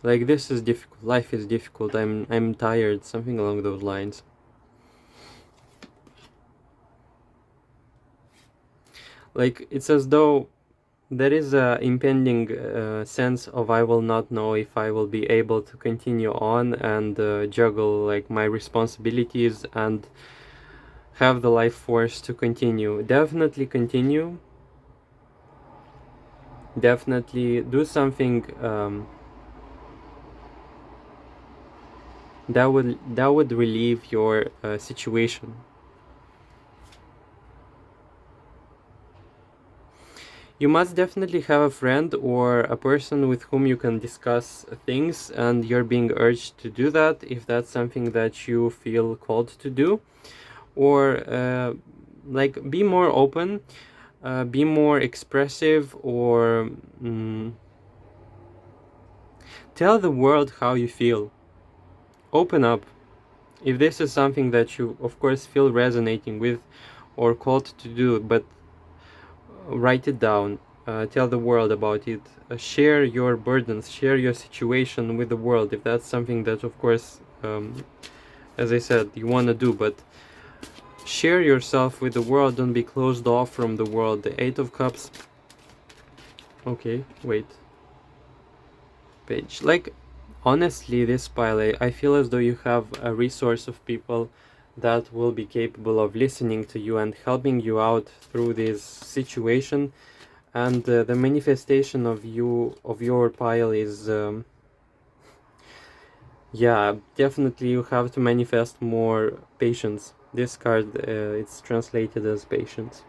Like, this is difficult, life is difficult, I'm tired, something along those lines. Like, it's as though there is a impending sense of I will not know if I will be able to continue on and juggle like my responsibilities and have the life force to continue. Definitely continue. Definitely do something that would relieve your situation. You must definitely have a friend or a person with whom you can discuss things, and you're being urged to do that if that's something that you feel called to do. Or like, be more open, be more expressive, or tell the world how you feel. Open up. If this is something that you of course feel resonating with or called to do, but write it down, tell the world about it, share your burdens, share your situation with the world, if that's something that of course as I said, you want to do. But share yourself with the world, don't be closed off from the world. The Eight of Cups. Okay, wait. Page. Like, honestly, this pile, I feel as though you have a resource of people that will be capable of listening to you and helping you out through this situation. and the manifestation of your pile is yeah, definitely you have to manifest more patience. This card, it's translated as patience.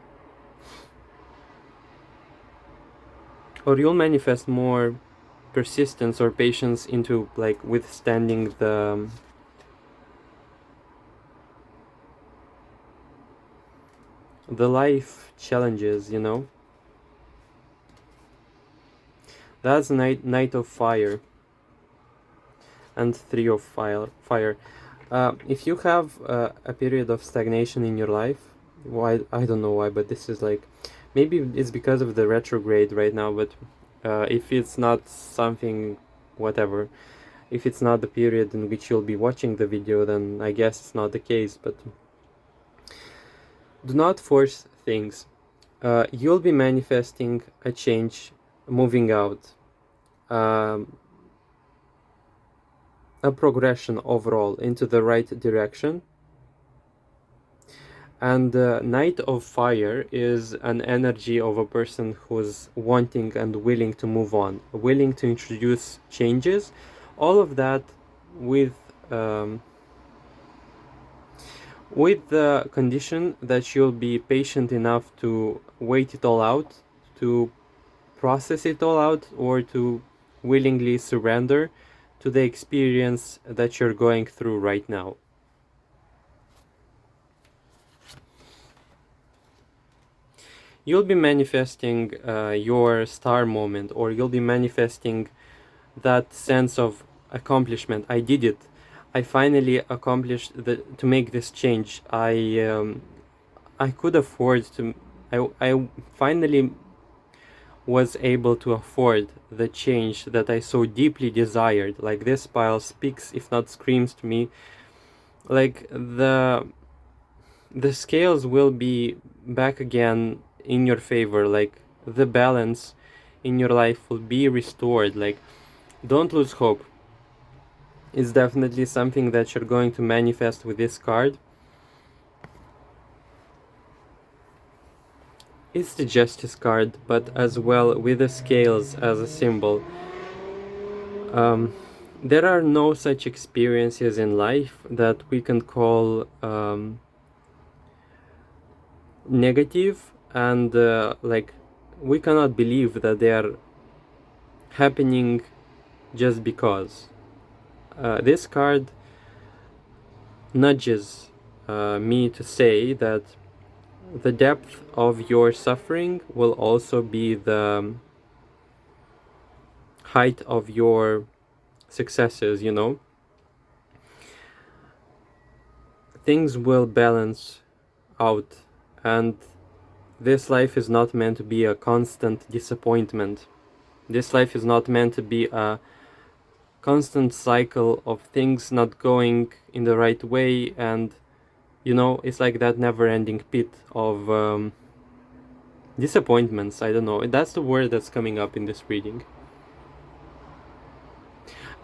Or you'll manifest more persistence or patience into like withstanding the life challenges, you know. That's Knight of Fire and Three of Fire. If you have a period of stagnation in your life, why, I don't know why, but this is like, maybe it's because of the retrograde right now, but if it's not something, whatever, if it's not the period in which you'll be watching the video, then I guess it's not the case. But do not force things. You'll be manifesting a change, moving out, a progression overall into the right direction. And Knight of Fire is an energy of a person who's wanting and willing to move on, willing to introduce changes, all of that with the condition that you'll be patient enough to wait it all out, to process it all out, or to willingly surrender to the experience that you're going through right now. You'll be manifesting your star moment, or you'll be manifesting that sense of accomplishment. I did it. I finally accomplished to make this change. I could afford to. I finally was able to afford the change that I so deeply desired. Like, this pile speaks, if not screams to me. Like, the scales will be back again in your favor. Like, the balance in your life will be restored. Like, don't lose hope. It's definitely something that you're going to manifest with this card. It's the Justice card, but as well with the scales as a symbol. There are no such experiences in life that we can call negative, and like, we cannot believe that they are happening just because. This card nudges me to say that the depth of your suffering will also be the height of your successes, you know. Things will balance out, and this life is not meant to be a constant disappointment. This life is not meant to be a constant cycle of things not going in the right way, and you know, it's like that never-ending pit of disappointments. I don't know, that's the word that's coming up in this reading.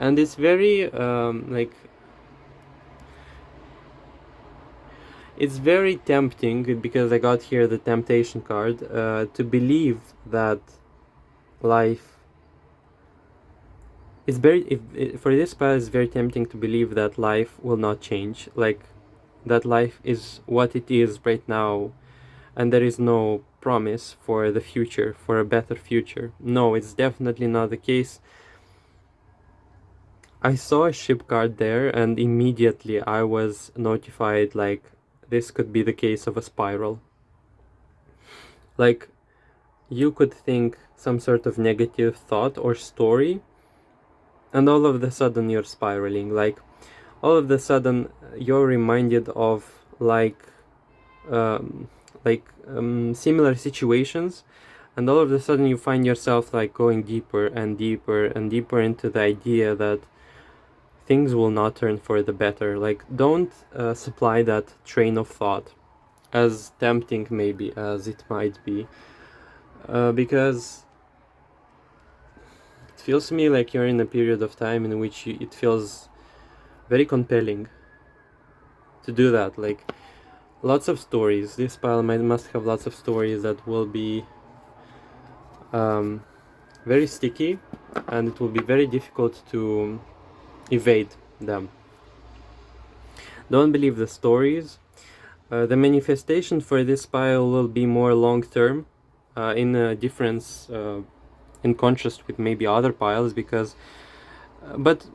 And it's very like, it's very tempting, because I got here the temptation card, to believe that life is very, for this pile, it's very tempting to believe that life will not change, like that life is what it is right now, and there is no promise for the future, for a better future. No, it's definitely not the case. I saw a ship card there, and immediately I was notified, like, this could be the case of a spiral. Like, you could think some sort of negative thought or story, and all of a sudden you're spiraling. Like, all of a sudden you're reminded of similar situations, and all of a sudden you find yourself like going deeper and deeper and deeper into the idea that things will not turn for the better. Like, don't supply that train of thought, as tempting maybe as it might be, because it feels to me like you're in a period of time in which it feels very compelling to do that. Like, lots of stories. This pile must have lots of stories that will be very sticky, and it will be very difficult to evade them. Don't believe the stories. The manifestation for this pile will be more long-term, in a difference, in contrast with maybe other piles, because but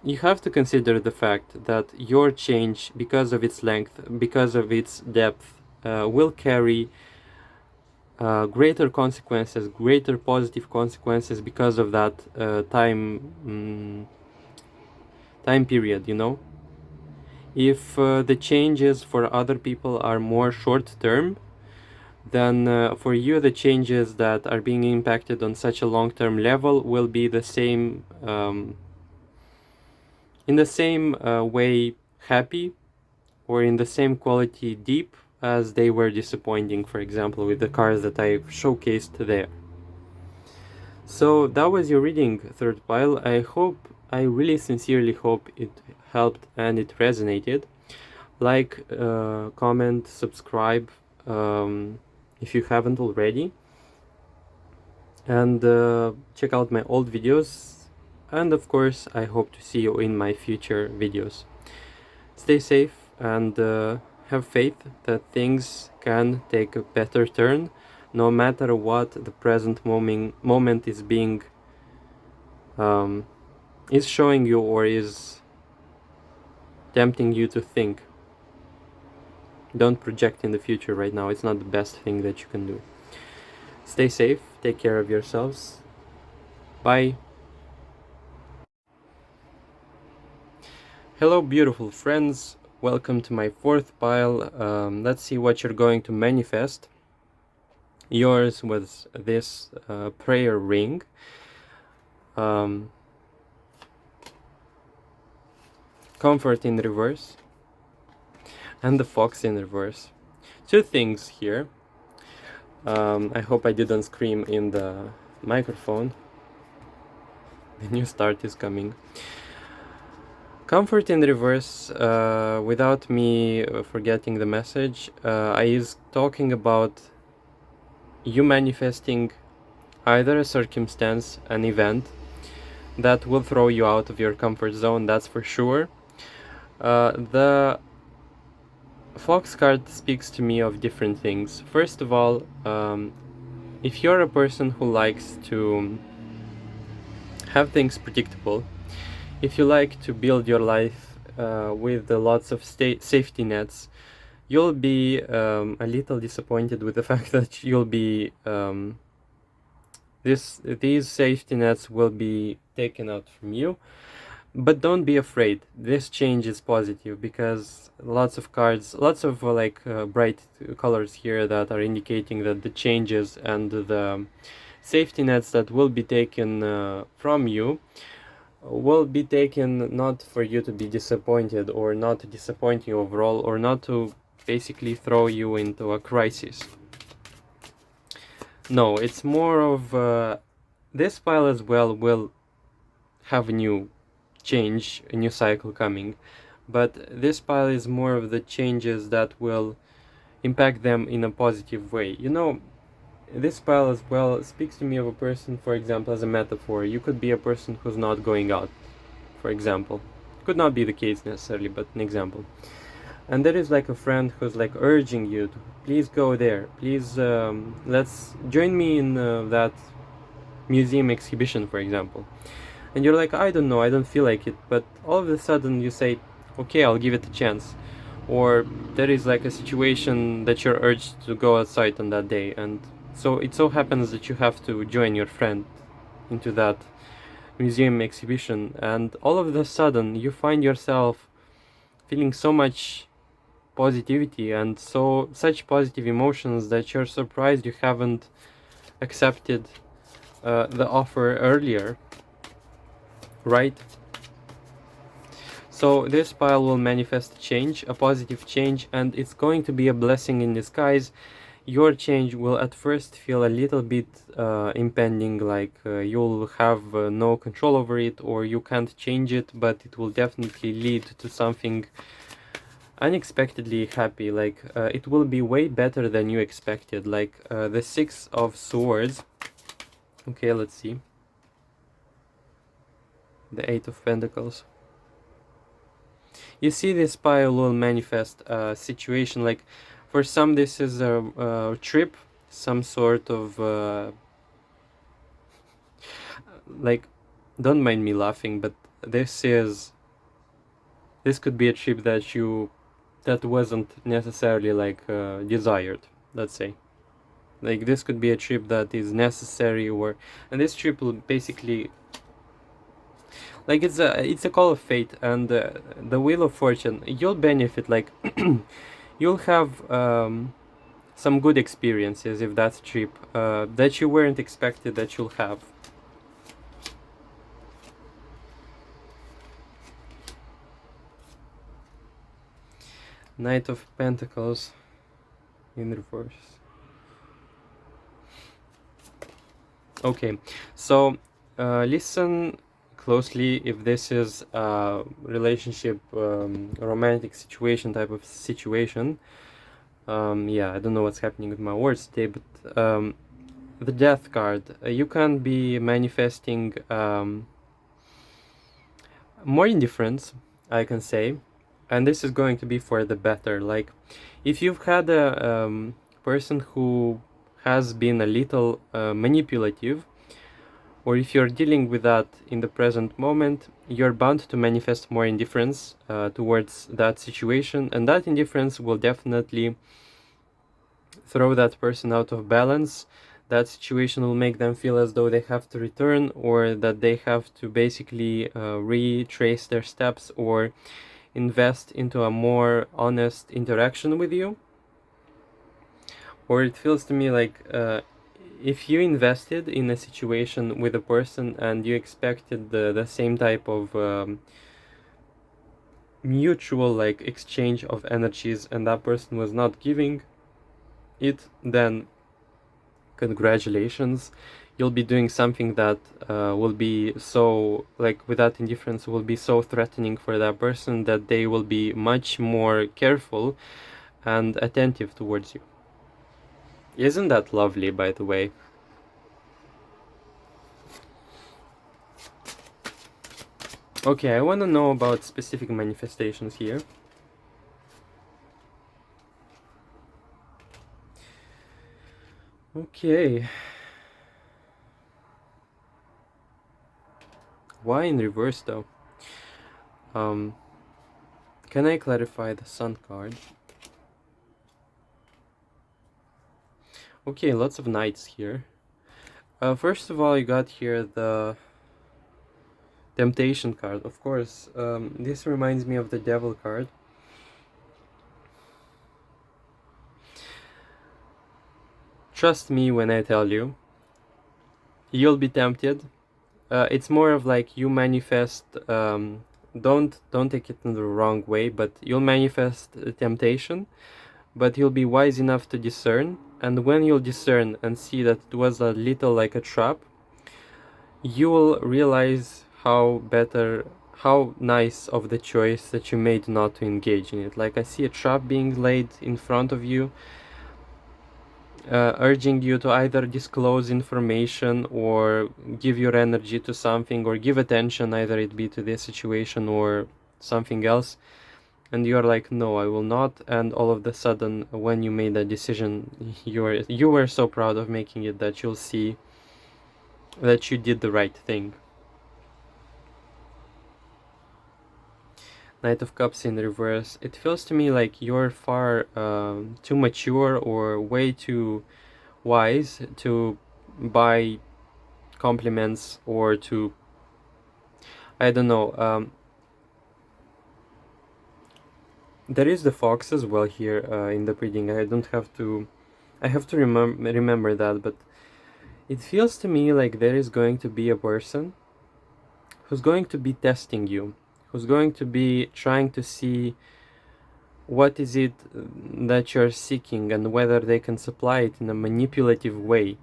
you have to consider the fact that your change, because of its length, because of its depth, will carry greater consequences, greater positive consequences because of that time period, you know. If the changes for other people are more short term, then for you the changes that are being impacted on such a long-term level will be the same, in the same way happy, or in the same quality deep as they were disappointing, for example, with the cards that I showcased there. So that was your reading, third pile. I really sincerely hope it helped and it resonated. Like, comment, subscribe, if you haven't already, and check out my old videos, and of course I hope to see you in my future videos. Stay safe and have faith that things can take a better turn, no matter what the present moment is being is showing you or is tempting you to think. Don't project in the future right now. It's not the best thing that you can do. Stay safe, take care of yourselves. Bye. Hello, beautiful friends. Welcome to my fourth pile. Let's see what you're going to manifest. Yours was this prayer ring. Comfort in reverse. And the fox in reverse. Two things here. I hope I didn't scream in the microphone. The new start is coming. Comfort in reverse, without me forgetting the message, is talking about you manifesting either a circumstance, an event, that will throw you out of your comfort zone, that's for sure. The Fox card speaks to me of different things. First of all, if you're a person who likes to have things predictable, if you like to build your life with lots of safety nets, you'll be a little disappointed with the fact that you'll be these safety nets will be taken out from you. But don't be afraid. This change is positive, because lots of cards, lots of bright colors here that are indicating that the changes and the safety nets that will be taken from you will be taken not for you to be disappointed, or not to disappoint you overall, or not to basically throw you into a crisis. No, it's more of this pile as well will have a new change, a new cycle coming, but this pile is more of the changes that will impact them in a positive way. You know, this pile as well speaks to me of a person, for example, as a metaphor. You could be a person who's not going out, for example. Could not be the case necessarily, but an example. And there is like a friend who's like urging you to please go there, please let's join me in that museum exhibition, for example. And you're like, I don't know, I don't feel like it, but all of a sudden you say, okay, I'll give it a chance. Or there is like a situation that you're urged to go outside on that day, and so it so happens that you have to join your friend into that museum exhibition, and all of a sudden you find yourself feeling so much positivity and such positive emotions that you're surprised you haven't accepted the offer earlier, right? So this pile will manifest change, a positive change, and it's going to be a blessing in disguise. Your change will at first feel a little bit impending, like you'll have no control over it, or you can't change it, but it will definitely lead to something unexpectedly happy. Like it will be way better than you expected. Like the Six of Swords Okay, let's see. The Eight of Pentacles. You see, this pile will manifest a situation, like for some this is a trip, some sort of like, don't mind me laughing, but this could be a trip that wasn't necessarily like desired, let's say. Like this could be a trip that is necessary, and this trip will basically, like, it's a call of fate, and the wheel of fortune. You'll benefit, like you'll have some good experiences if that's a trip that you weren't expected that you'll have. Knight of Pentacles in reverse. Okay, so listen closely if this is a relationship, romantic situation type of situation. Yeah, I don't know what's happening with my words today, but the Death card, you can be manifesting more indifference, I can say, and this is going to be for the better. Like, if you've had a person who has been a little manipulative, or if you're dealing with that in the present moment, you're bound to manifest more indifference towards that situation, and that indifference will definitely throw that person out of balance. That situation will make them feel as though they have to return, or that they have to basically retrace their steps or invest into a more honest interaction with you. Or it feels to me like if you invested in a situation with a person and you expected the same type of mutual like exchange of energies, and that person was not giving it, then congratulations, you'll be doing something that will be so, like, with that indifference, will be so threatening for that person that they will be much more careful and attentive towards you. Isn't that lovely, by the way? Okay, I want to know about specific manifestations here. Okay. Why in reverse, though? Can I clarify the Sun card? Okay, lots of Knights here. First of all, you got here the Temptation card. Of course, this reminds me of the Devil card. Trust me when I tell you, you'll be tempted. It's more of like you manifest. Don't take it in the wrong way, but you'll manifest temptation, but you'll be wise enough to discern. And when you'll discern and see that it was a little like a trap, you will realize how nice of the choice that you made not to engage in it. Like, I see a trap being laid in front of you, urging you to either disclose information or give your energy to something or give attention, either it be to this situation or something else, and you're like, no, I will not. And all of a sudden, when you made that decision, you were so proud of making it that you'll see that you did the right thing. Knight of Cups in reverse. It feels to me like you're far too mature or way too wise to buy compliments, or to, I don't know. There is the Fox as well here in the reading. I have to remember that, but it feels to me like there is going to be a person who's going to be testing you, who's going to be trying to see what is it that you're seeking and whether they can supply it in a manipulative way.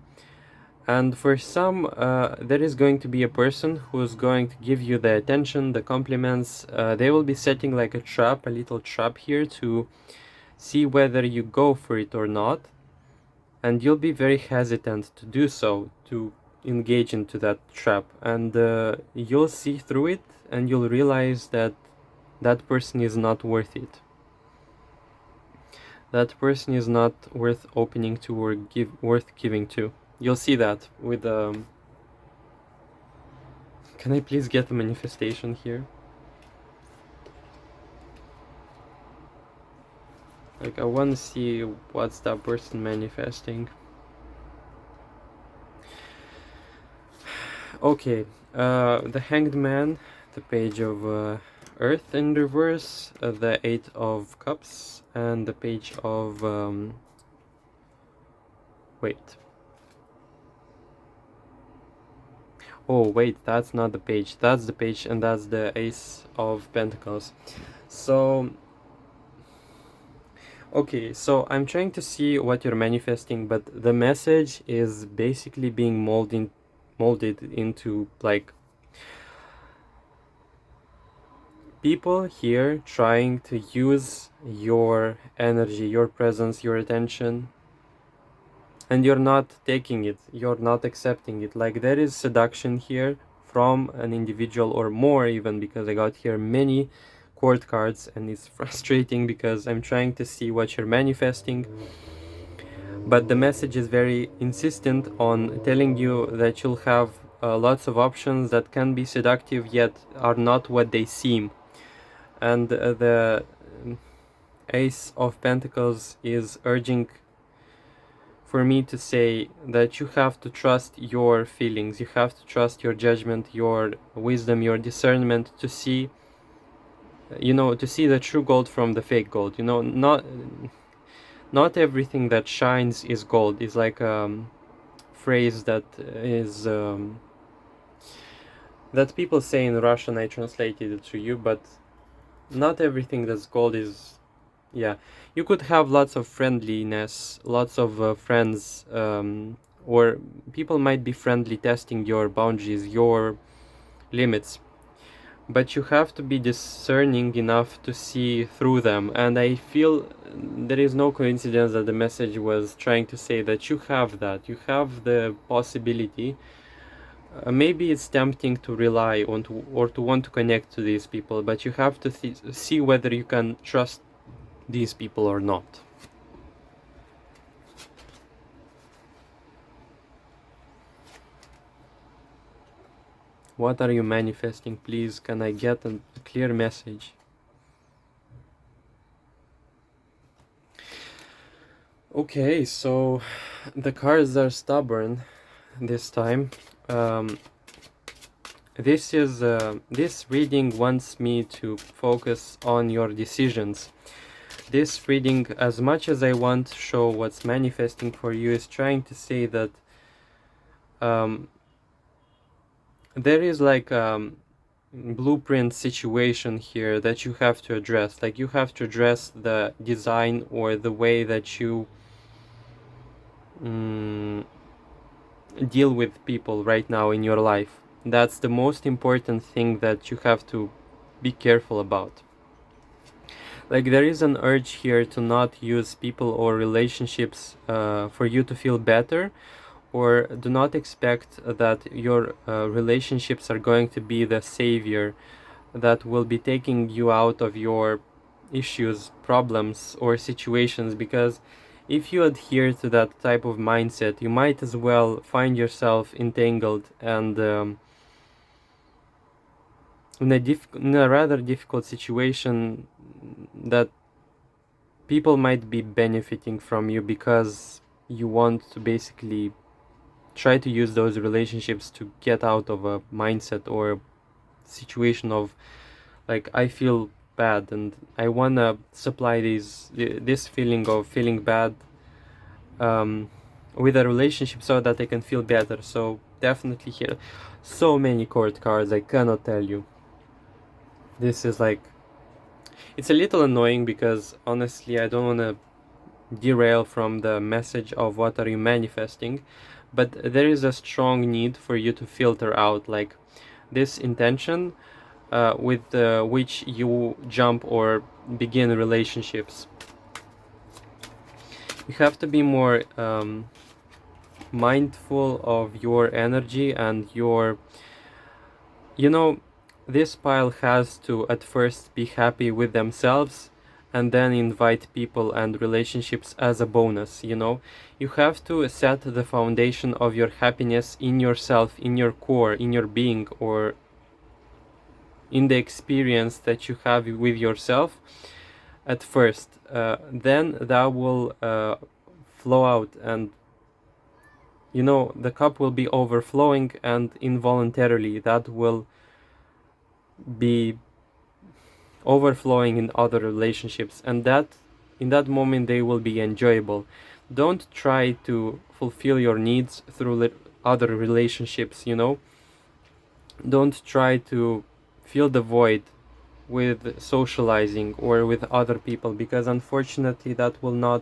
And for some, there is going to be a person who's going to give you the attention, the compliments. They will be setting like a trap, a little trap here, to see whether you go for it or not. And you'll be very hesitant to do so, to engage into that trap, and you'll see through it, and you'll realize that that person is not worth it. That person is not worth opening to or worth giving to. You'll see that with can I please get a manifestation here? Like, I want to see what's that person manifesting. Okay, the Hanged Man, the Page of Earth in reverse, the Eight of Cups, and the Page of wait. Oh wait, that's not the page. That's the page, and that's the Ace of Pentacles. So okay, so I'm trying to see what you're manifesting, but the message is basically being molded into, like, people here trying to use your energy, your presence, your attention, and you're not taking it, you're not accepting it. Like, there is seduction here from an individual, or more even, because I got here many court cards, and it's frustrating because I'm trying to see what you're manifesting, but the message is very insistent on telling you that you'll have lots of options that can be seductive yet are not what they seem. And the Ace of Pentacles is urging for me to say that you have to trust your feelings, you have to trust your judgment, your wisdom, your discernment, to see, to see the true gold from the fake gold. Not everything that shines is gold. Is like phrase that is that people say in Russian. I translated it to you, but not everything that's gold is. Yeah, you could have lots of friendliness, lots of friends, or people might be friendly, testing your boundaries, your limits, but you have to be discerning enough to see through them. And I feel there is no coincidence that the message was trying to say that you have that, you have the possibility. Maybe it's tempting to rely on or to want to connect to these people, but you have to see whether you can trust these people or not. What are you manifesting? Please, can I get a clear message? Okay, so the cards are stubborn this time. This reading wants me to focus on your decisions. This reading, as much as I want to show what's manifesting for you, is trying to say that there is like blueprint situation here that you have to address. Like, you have to address the design or the way that you deal with people right now in your life. That's the most important thing that you have to be careful about. Like, there is an urge here to not use people or relationships for you to feel better, or do not expect that your relationships are going to be the savior that will be taking you out of your issues, problems, or situations, because if you adhere to that type of mindset, you might as well find yourself entangled and in a rather difficult situation that people might be benefiting from you, because you want to basically try to use those relationships to get out of a mindset or a situation of, like, I feel bad and I want to supply this feeling of feeling bad with a relationship so that I can feel better. So definitely here, so many court cards, I cannot tell you. This is like, it's a little annoying because honestly I don't want to derail from the message of what are you manifesting, but there is a strong need for you to filter out, like, this intention with which you jump or begin relationships. You have to be more mindful of your energy and your, you know, this pile has to at first be happy with themselves and then invite people and relationships as a bonus, you know. You have to set the foundation of your happiness in yourself, in your core, in your being, or in the experience that you have with yourself at first. Then that will flow out, and you know, the cup will be overflowing, and involuntarily that will be overflowing in other relationships, and that in that moment they will be enjoyable. Don't try to fulfill your needs through other relationships, you know. Don't try to fill the void with socializing or with other people, because unfortunately that will not,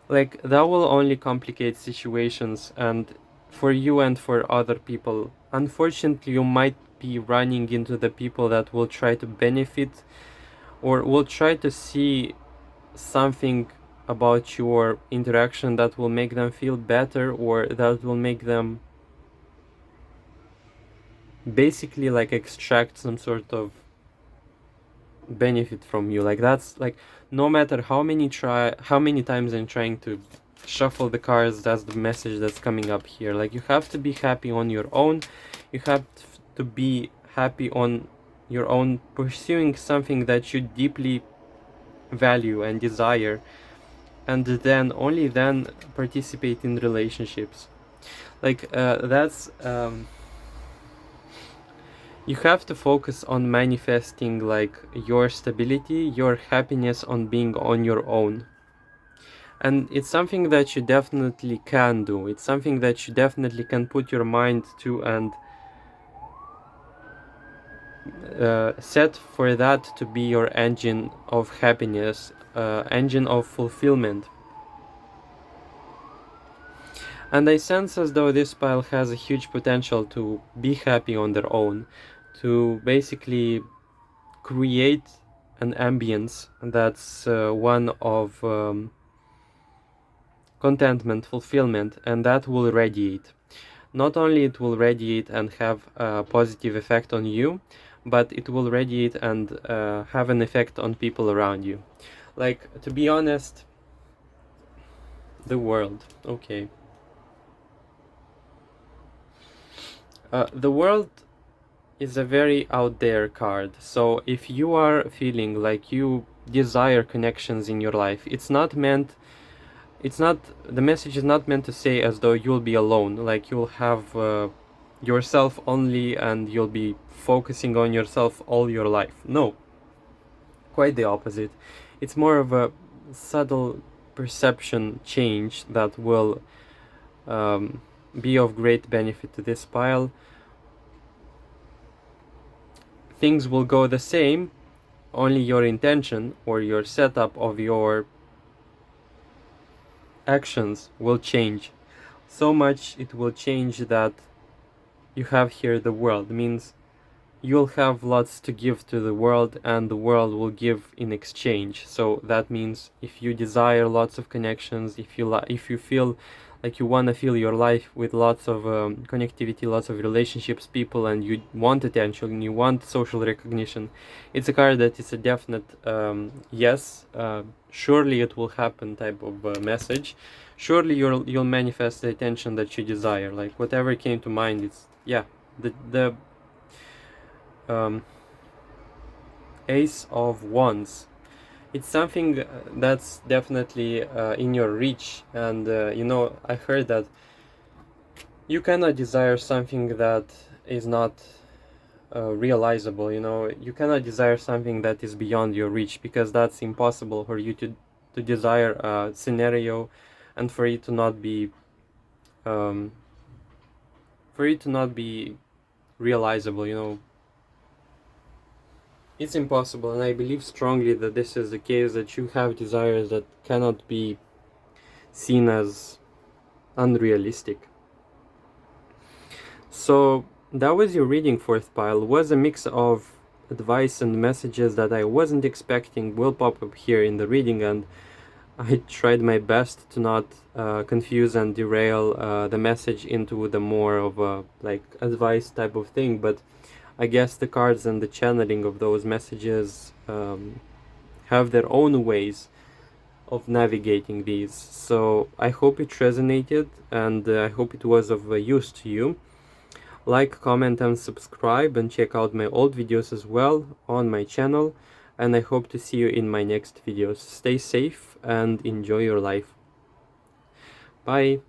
like, that will only complicate situations, and for you and for other people. Unfortunately, you might be running into the people that will try to benefit or will try to see something about your interaction that will make them feel better, or that will make them basically like extract some sort of benefit from you. Like, that's like, no matter how many times I'm trying to shuffle the cards, that's the message that's coming up here. Like, you have to be happy on your own. You have to be happy on your own, pursuing something that you deeply value and desire, and then only then participate in relationships. Like, that's you have to focus on manifesting like your stability, your happiness, on being on your own. And it's something that you definitely can do. It's something that you definitely can put your mind to, and set for that to be your engine of happiness, engine of fulfillment. And I sense as though this pile has a huge potential to be happy on their own, to basically create an ambience that's one of contentment, fulfillment, and that will radiate. Not only it will radiate and have a positive effect on you, but it will radiate and have an effect on people around you. Like, to be honest, the world, okay. The world is a very out there card. So if you are feeling like you desire connections in your life, the message is not meant to say as though you'll be alone, like you'll have yourself only and you'll be focusing on yourself all your life. No, quite the opposite. It's more of a subtle perception change that will be of great benefit to this pile. Things will go the same, only your intention or your setup of your actions will change. So much it will change that you have here the world. It means you'll have lots to give to the world, and the world will give in exchange. So that means if you desire lots of connections, if you feel like you want to fill your life with lots of connectivity, lots of relationships, people, and you want attention, and you want social recognition, it's a card that is a definite yes, surely it will happen type of message. Surely you'll manifest the attention that you desire. Like, whatever came to mind, it's, yeah, the Ace of Wands. It's something that's definitely in your reach, and you know, I heard that you cannot desire something that is not realizable. You know, you cannot desire something that is beyond your reach, because that's impossible for you to desire a scenario and for it to not be realizable, you know. It's impossible, and I believe strongly that this is the case, that you have desires that cannot be seen as unrealistic. So that was your reading, fourth pile. Was a mix of advice and messages that I wasn't expecting will pop up here in the reading, and I tried my best to not confuse and derail the message into the more of a like advice type of thing, but I guess the cards and the channeling of those messages have their own ways of navigating these. So I hope it resonated, and I hope it was of use to you. Like, comment and subscribe, and check out my old videos as well on my channel, and I hope to see you in my next videos. Stay safe and enjoy your life. Bye.